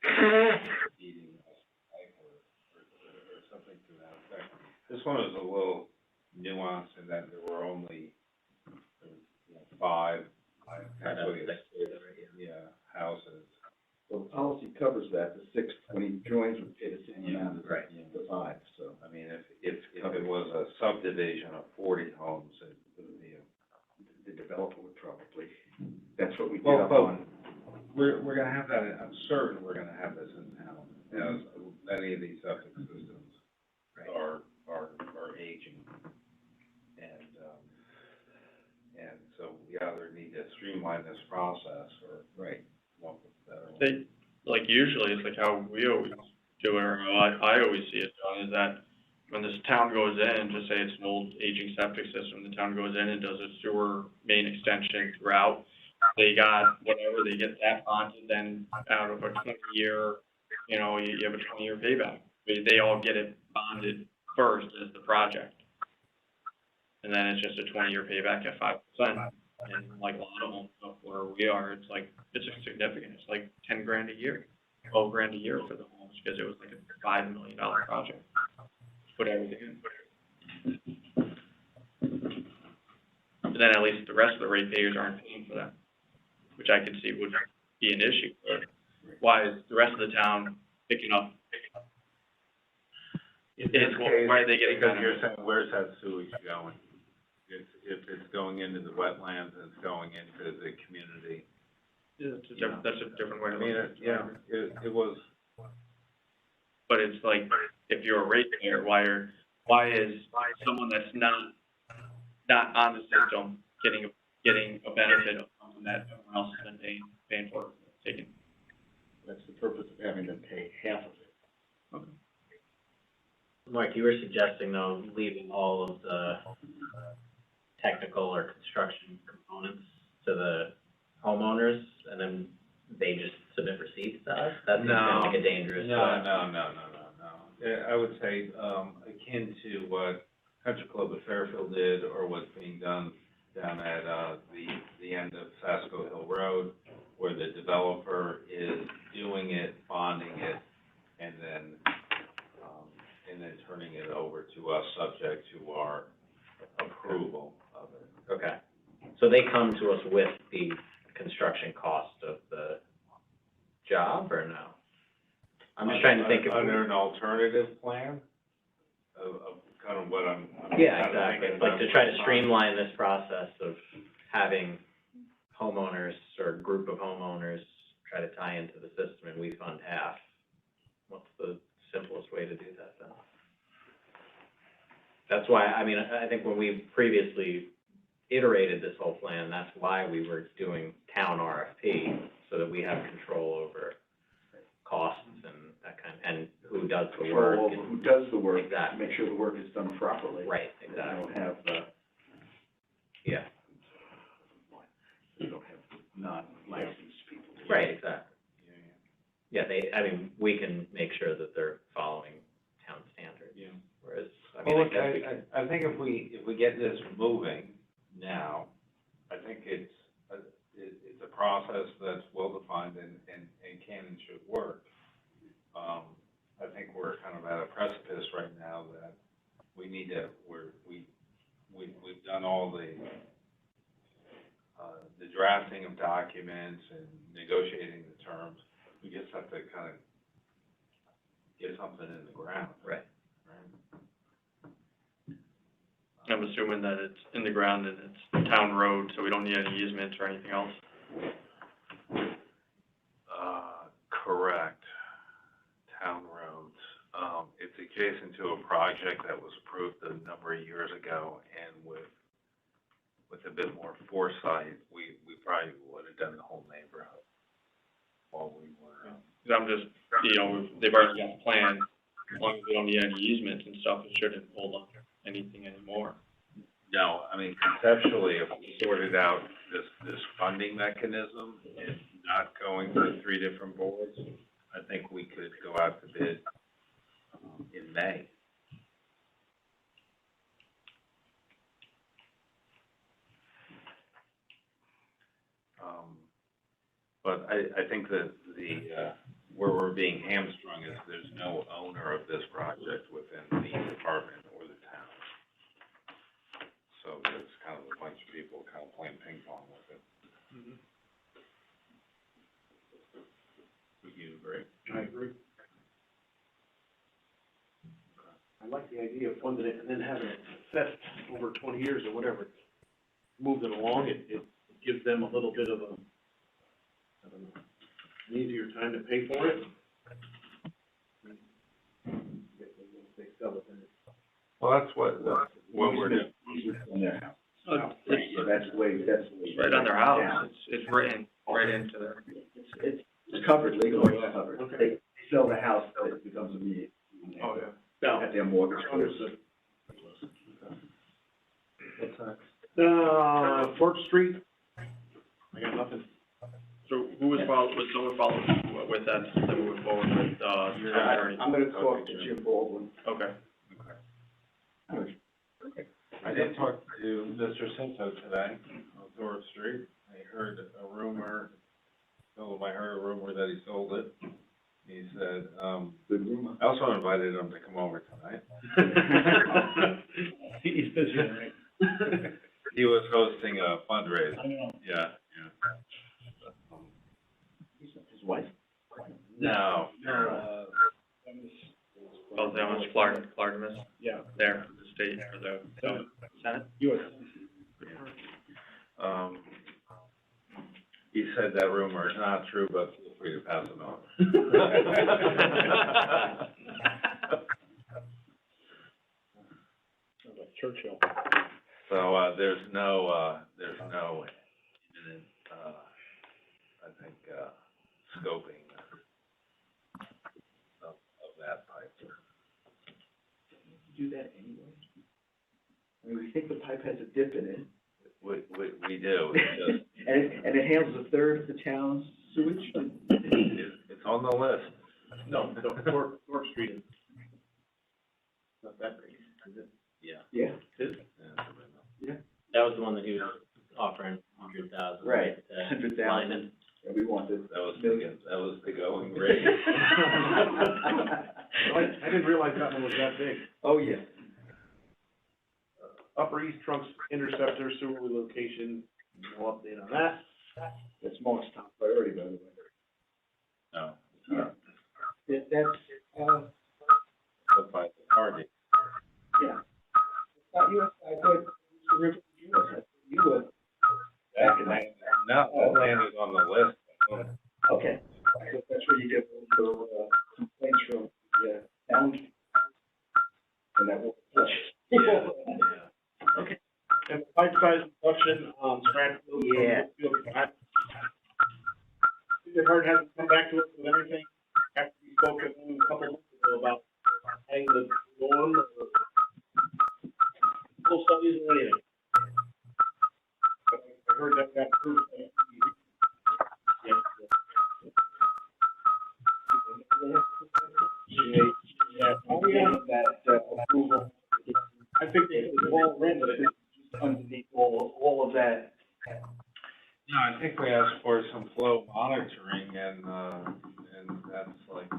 For eating a pipe or something to that effect. This one is a little nuanced in that there were only, five, actually, houses. Well, the policy covers that, the sixth, when he joins, would pay the same amount as Right. the five, so. I mean, if it was a subdivision of 40 homes, it would be The developer would probably, that's what we did Well, up but on. we're gonna have that, I'm certain we're gonna have this in town, as many of these septic systems are aging. And so we either need to streamline this process or come up with a better one. They, like, usually, it's like how we always do it, or how I always see it done, is that when this town goes in, just say it's an old aging septic system, the town goes in and does a sewer main extension throughout. They got whatever, they get that bonded, then out of a 20-year, you have a 20-year payback. They all get it bonded first as the project. And then it's just a 20-year payback at 5%. And like a lot of homes up where we are, it's significant. It's like $10,000 a year, $12,000 a year for the homes, because it was like a $5 million project. Put everything in. But then at least the rest of the ratepayers aren't paying for that, which I could see would be an issue. But why is the rest of the town picking up? Why are they getting Because kind you're of? saying, where's that sewage going? If it's going into the wetlands and it's going into the community. That's a different way I to mean, look at it. it was, But it's like, if you're a ratepayer, why is someone that's not on the system getting a benefit of something that everyone else has been paying for, taking? That's the purpose of having them pay half of it. Mark, you were suggesting though, leaving all of the technical or construction components to the homeowners, and then they just submit receipts to us? That seems kind of like a dangerous. No. Yeah, I would say, akin to what Country Club of Fairfield did, or what's being done down at, the end of Sasko Hill Road, where the developer is doing it, bonding it, and then turning it over to us, subject to our approval of it. Okay, so they come to us with the construction cost of the job, or no? I'm just trying to think if. Under an alternative plan of kind of what I'm. Yeah, exactly, like to try to streamline this process of having homeowners or a group of homeowners try to tie into the system and we fund half. What's the simplest way to do that then? That's why, I mean, I think when we previously iterated this whole plan, that's why we were doing town RFP, so that we have control over costs and that kind, and who does the work. Control over who does the work. Exactly. Make sure the work is done properly. Right, exactly. You don't have, Yeah, you don't have non-licensed people. right, exactly. Yeah, we can make sure that they're following town standards. Yeah. Whereas, Well, I look, guess we can. I think if we get this moving now, I think it's a process that's well-defined and can and should work. I think we're kind of at a precipice right now that we need to, we've done all the drafting of documents and negotiating the terms. We just have to kind of get something in the ground. Right. I'm assuming that it's in the ground and it's town road, so we don't need any easements or anything else. Correct. Town roads. It's adjacent to a project that was approved a number of years ago, and with a bit more foresight, we probably would have done the whole neighborhood while we were. 'Cause I'm just, they've already got the plan, as long as we don't need any easements and stuff, it shouldn't hold on anything anymore. No, I mean, conceptually, if we sorted out this funding mechanism and not going to 3 different boards, I think we could go out to bid in May. But I think that where we're being hamstrung is there's no owner of this project within the department or the town. So there's kind of a bunch of people kind of playing ping pong with it. Would you agree? I agree. I like the idea of funding it and then having it assessed over 20 years or whatever. Move it along, it gives them a little bit of a, I don't know, an easier time to pay for it. They sell it, then it's. Well, that's what we're doing. On their house. It's That's the way. right on their house, it's written right into their. It's covered legally, it's covered. Okay. They sell the house, but it becomes immediate. Oh, yeah. At their mortgage. Understood. What's next? 4th Street, I got nothing. So was someone following with that, moving forward with, your attorney? I'm gonna talk to Jim Baldwin. Okay. I did talk to Mr. Cinto today on Thorpe Street. I heard a rumor, I heard a rumor that he sold it. He said, Good rumor. I also invited him to come over tonight. He's busy, right? He was hosting a fundraiser. I know. Yeah. His wife? No. Oh, that was Clark, Yeah. there for the state, for the Senate? US. He said that rumor is not true, but feel free to pass it on. Sounds like Churchill. So, there's no imminent, I think, scoping of that pipe. do that anyway? I mean, we think the pipe has a dip in it. We do, it's just, And it handles a third of the town's sewage? it's on the list. No, Thorpe Street is not that big, is it? Yeah. Yeah. That was the one that he was offering 100,000. Right, to 100,000. line it. And we wanted. That was the going rate. I didn't realize that one was that big. Oh, yeah. Upper East Trunks Interceptor sewer relocation, no update on that. That's Mark's top priority, by the way. No, That's, but by the target. yeah. It's not US, I thought the river was US, I thought you were. No, that landed on the list. Okay. So that's where you get the, complaints from the, town. And that will. Yeah. Okay. And pipe size reduction, Stratfield. Yeah. Cedar Hart hasn't come back to us with anything after we spoke to them a couple months ago about adding the norm or full studies or anything. I heard that got approved. Yeah. Oh, yeah. That, approval. I think they, the whole rent of it. Underneath all of that. No, I think we asked for some flow monitoring and that's like,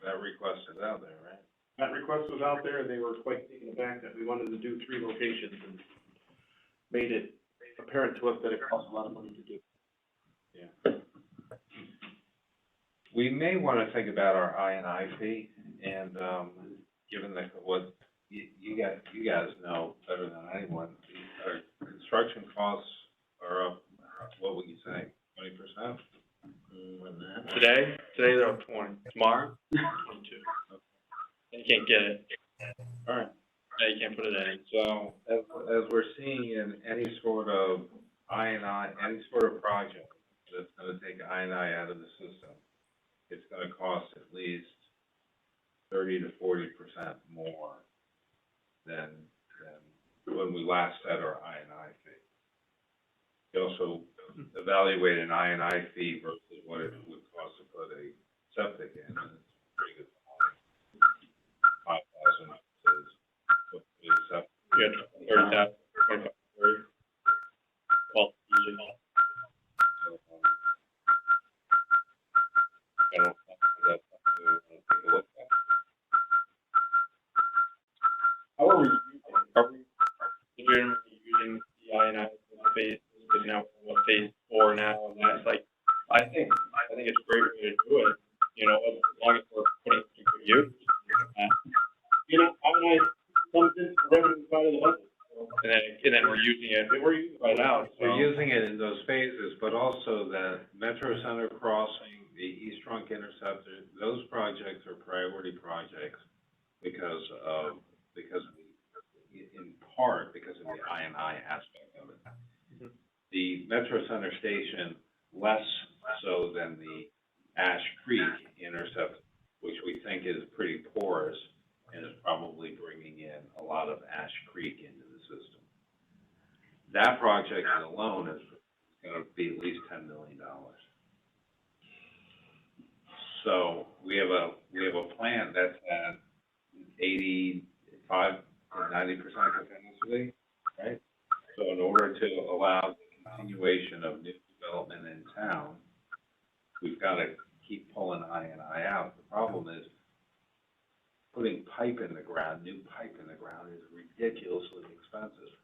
that request is out there, right? That request was out there, and they were quite taken aback that we wanted to do 3 locations and made it apparent to us that it costs a lot of money to do. Yeah. We may wanna think about our I&I fee and, given that what you guys know better than anyone, our construction costs are up, what would you say, 20%? More than that. Today they're up 20, tomorrow, 22. And you can't get it. All right. Yeah, you can't put it in. So, as we're seeing in any sort of I&I, any sort of project that's gonna take I&I out of the system, it's gonna cost at least 30 to 40% more than when we last set our I&I fee. You also evaluate an I&I fee versus what it would cost to put a septic in, and it's pretty good. 5,000 is what is septic. You got 30,000, 25, 30. Well, usually. So, I don't know if that's something we want to take a look at. How are we using the I&I phase, because now we're in phase 4 now, and that's like, I think it's a great way to do it, you know, as long as we're putting it to good use. You know, I comes into the revenue side of the budget, so. And then we're using it right out, so. We're using it in those phases, but also the Metro Center Crossing, the East Trunk Interceptor, those projects are priority projects because of in part because of the I&I aspect of it. Mhm. The Metro Center Station, less so than the Ash Creek intercept, which we think is pretty porous and is probably bringing in a lot of Ash Creek into the system. That project alone is gonna be at least $10 million. So we have a plant that's at 85 to 90% capacity, right? So in order to allow the continuation of new development in town, we've gotta keep pulling I&I out. The problem is putting pipe in the ground, new pipe in the ground is ridiculously expensive.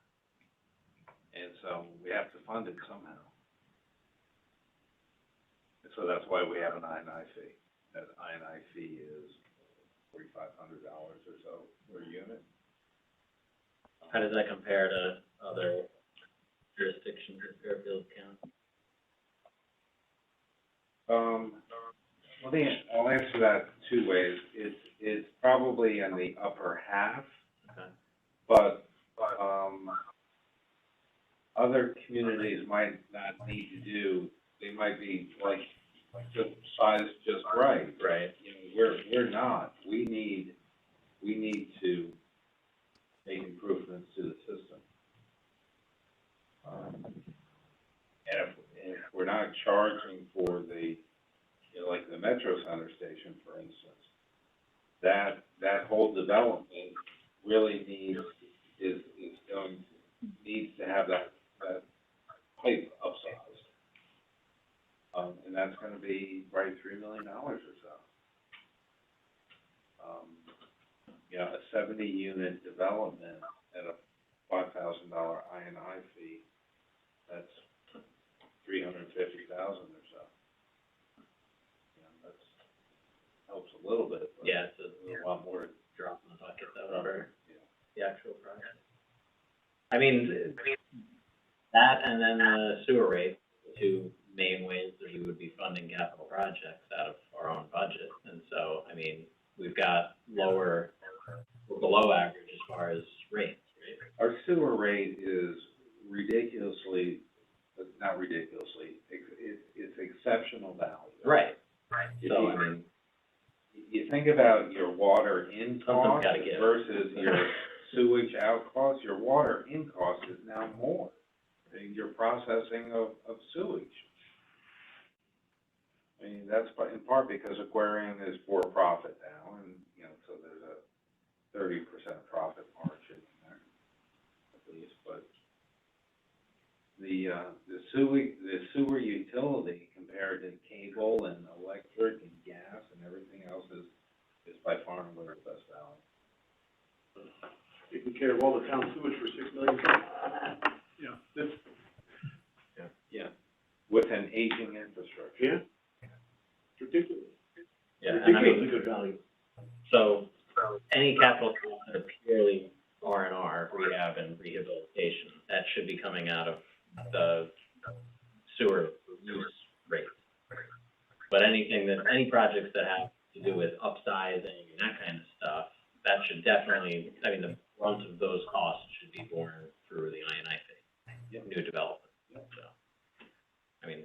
And so we have to fund it somehow. And so that's why we have an I&I fee. That I&I fee is $4,500 or so per unit. How does that compare to other jurisdictions in Fairfield County? I'll answer that 2 ways. It's probably in the upper half. Okay. But, other communities might not need to do, they might be like just sized just right. Right. You know, we're not. We we need to make improvements to the system. And if we're not charging for the, you know, like the Metro Center station, for instance, that whole development really needs to have that pipe upsized. And that's gonna be probably $3 million or so. You know, a 70-unit development at a $5,000 I&I fee, that's $350,000 or so. You know, that's, helps a little bit, but Yeah, it's a lot more. drop in the bucket though, for Yeah. the actual project. I mean, that and then the sewer rate, the two main ways that we would be funding capital projects out of our own budget. And so, I mean, we've got we're below average as far as rates, right? Our sewer rate is ridiculously, not ridiculously, it's exceptional value. Right. If So, you- I mean, You think about your water in Something's cost gotta give. versus your sewage out cost, your water in cost is now more than your processing of sewage. I mean, that's in part because Aquarium is for profit now, and, you know, so there's a 30% profit margin in there, at least, but the sewer utility compared to cable and electric and gas and everything else is by far and away the best value. Taking care of all the town sewage for $6 million. Yeah, that's, Yeah. With an aging infrastructure. yeah, it's ridiculous. yeah, and I mean, Ridiculously good value. so any capital costs that are purely R&R, rehab and rehabilitation, that should be coming out of the sewer use rate. But any projects that have to do with upsizing and that kind of stuff, that should definitely, I mean, the brunt of those costs should be borne through the I&I fee, new development. So, I mean,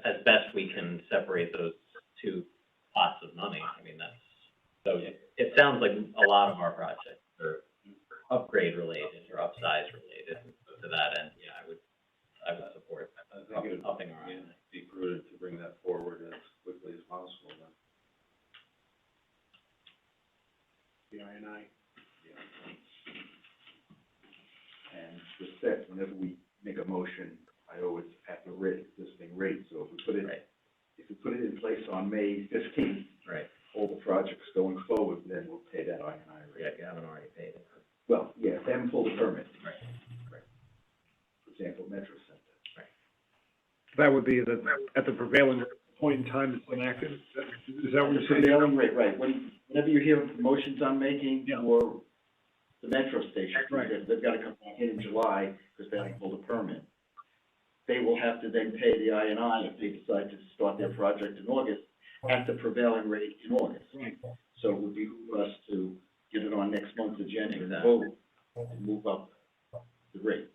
as best we can separate those two pots of money, I mean, so it sounds like a lot of our projects are upgrade related or upsize related. So to that end, yeah, I would support I think it would upping our I&I. be prudent to bring that forward as quickly as possible then. The I&I. And just that, whenever we make a motion, I always at the rate, existing rate, so if we put it, Right. if we put it in place on May 15th, Right, all the projects going forward, then we'll pay that I&I rate. yeah, if you haven't already paid it. Well, yeah, if they haven't pulled a permit. Right. For example, Metro Center. That would be at the prevailing point in time it's enacted, is that what you're saying? Prevailing rate, right, whenever you hear motions I'm making Yeah. for the Metro station, Right. they've gotta come back in July, because they haven't pulled a permit. They will have to then pay the I&I if they decide to start their project in August, at the prevailing rate in August. Right. So it would behoove us to get it on next month's agenda and Exactly. vote and move up the rate.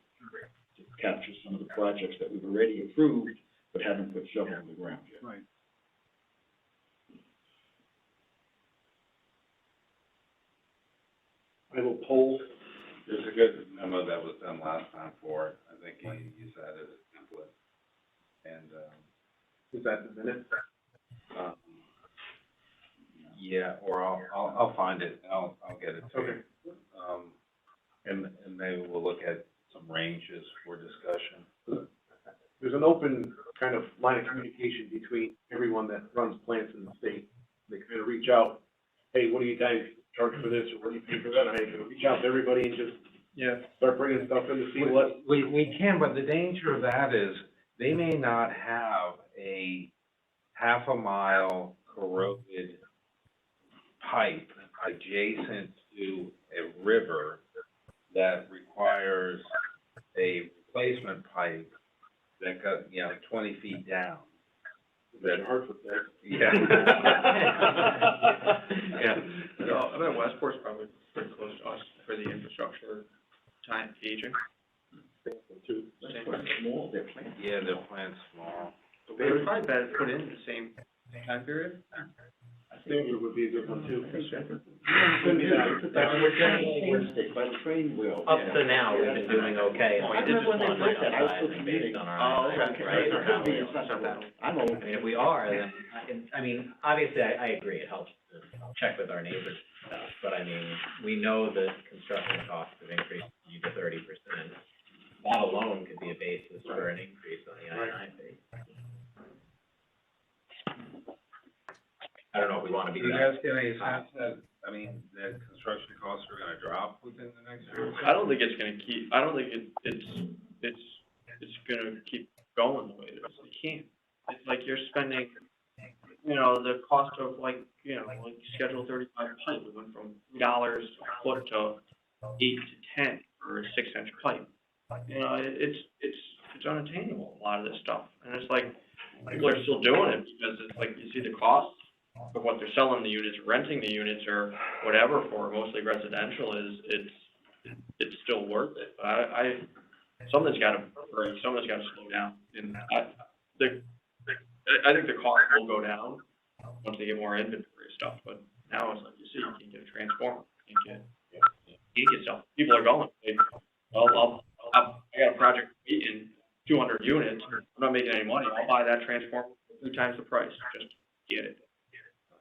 To capture some of the projects that we've already approved, but haven't put shovel in the ground yet. Right. I will poll. There's a good memo that was done last time for it. I think you used that as a template. And, Is that the minute? um, yeah, or I'll find it, and I'll get it to you. Okay. And maybe we'll look at some ranges for discussion. There's an open kind of line of communication between everyone that runs plants in the state. They kind of reach out, hey, what do you guys charge for this, or what do you pay for that? And I can reach out to everybody and just start bringing stuff in to see what. We can, but the danger of that is they may not have a half a mile corroded pipe adjacent to a river that requires a replacement pipe that got, 20 feet down. That's hard for that. Yeah. Yeah. No, I bet Westport's probably pretty close to us for the infrastructure time aging. Too. Same. Small, their plants. Yeah, their plant's small. They would probably better put in the same time period. Stanford would be a good one too. We're generally, by the train wheel. Up to now, we've been doing okay. I remember when they put that, I was still commuting. Based on our, Oh, okay. right? It could be, it's not that bad. I'm old. I mean, if we are, then, I mean, obviously, I agree, it helps to check with our neighbors and stuff, but I mean, we know that construction costs have increased to 30%. That alone could be a basis for an increase on the I&I fee. I don't know if we wanna be Do you that. guys get any sense that, I mean, that construction costs are gonna drop within the next year? I don't think it's gonna keep, I don't think it's gonna keep going the way it is. It can't. It's like you're spending, you know, the cost of like, you know, like Schedule 35 pipe, it went from $3 a foot to 8 to 10 for a 6-inch pipe. You know, it's unattainable, a lot of this stuff. And it's like, people are still doing it because it's like, you see the costs of what they're selling the units, renting the units or whatever for, mostly residential, it's still worth it. But I something's gotta break, something's gotta slow down. And I think the cost will go down once they get more inventory stuff, but now it's like you see, you can't get a transformer, you can't get stuff. People are going, I got a project in 200 units, I'm not making any money, I'll buy that transformer for 3 times the price, just get it.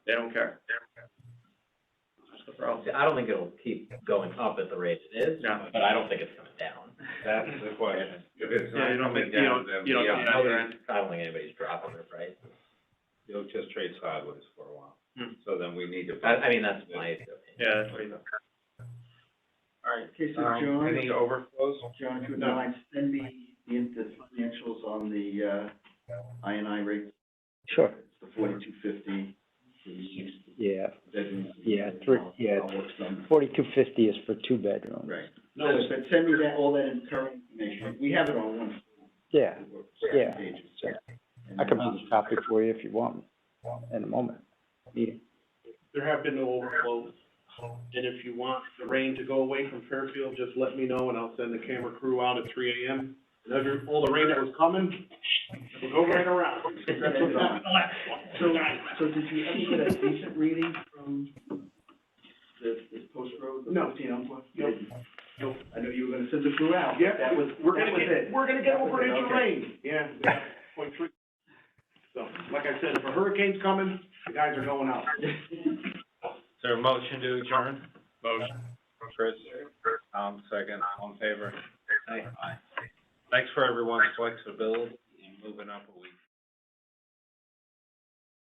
They don't care. That's the problem. See, I don't think it'll keep going up at the rate it is, No. but I don't think it's coming down. That's the question. If it's Yeah, not coming down, then you don't yeah, get another end. I don't think anybody's dropping their price. it'll just trade sideways for a while. Hmm. So then we need to. I mean, that's my opinion. Yeah, that's what you know. All right, Okay, so John, any overflows? John, if you would mind, send me the financials on the, I&I rates. Sure, It's the 4250, yeah, bedrooms. yeah, I'll work some. 4250 is for 2 bedrooms. Right. No, but send me that, all that current information. We have it on one. Yeah, yeah. Pages. Yeah. And I can then, make a copy for you if you want, in a moment. Meeting. There have been no overflows, and if you want the rain to go away from Fairfield, just let me know and I'll send the camera crew out at 3 AM. And all the rain that was coming, will go right around. That's what happened the last one. So did you ever get a decent reading from this post road? the No. 15 Umpqua? Nope. I know you were gonna send the crew out. Yeah, That was, we're that gonna was get, it. we're gonna get That was over it, an inch of okay. rain, yeah, 0.3. So, like I said, if a hurricane's coming, the guys are going out. Is there a motion to adjourn? Motion. Chris, second, all in favor? Aye. Thanks for everyone's flexibility in moving up a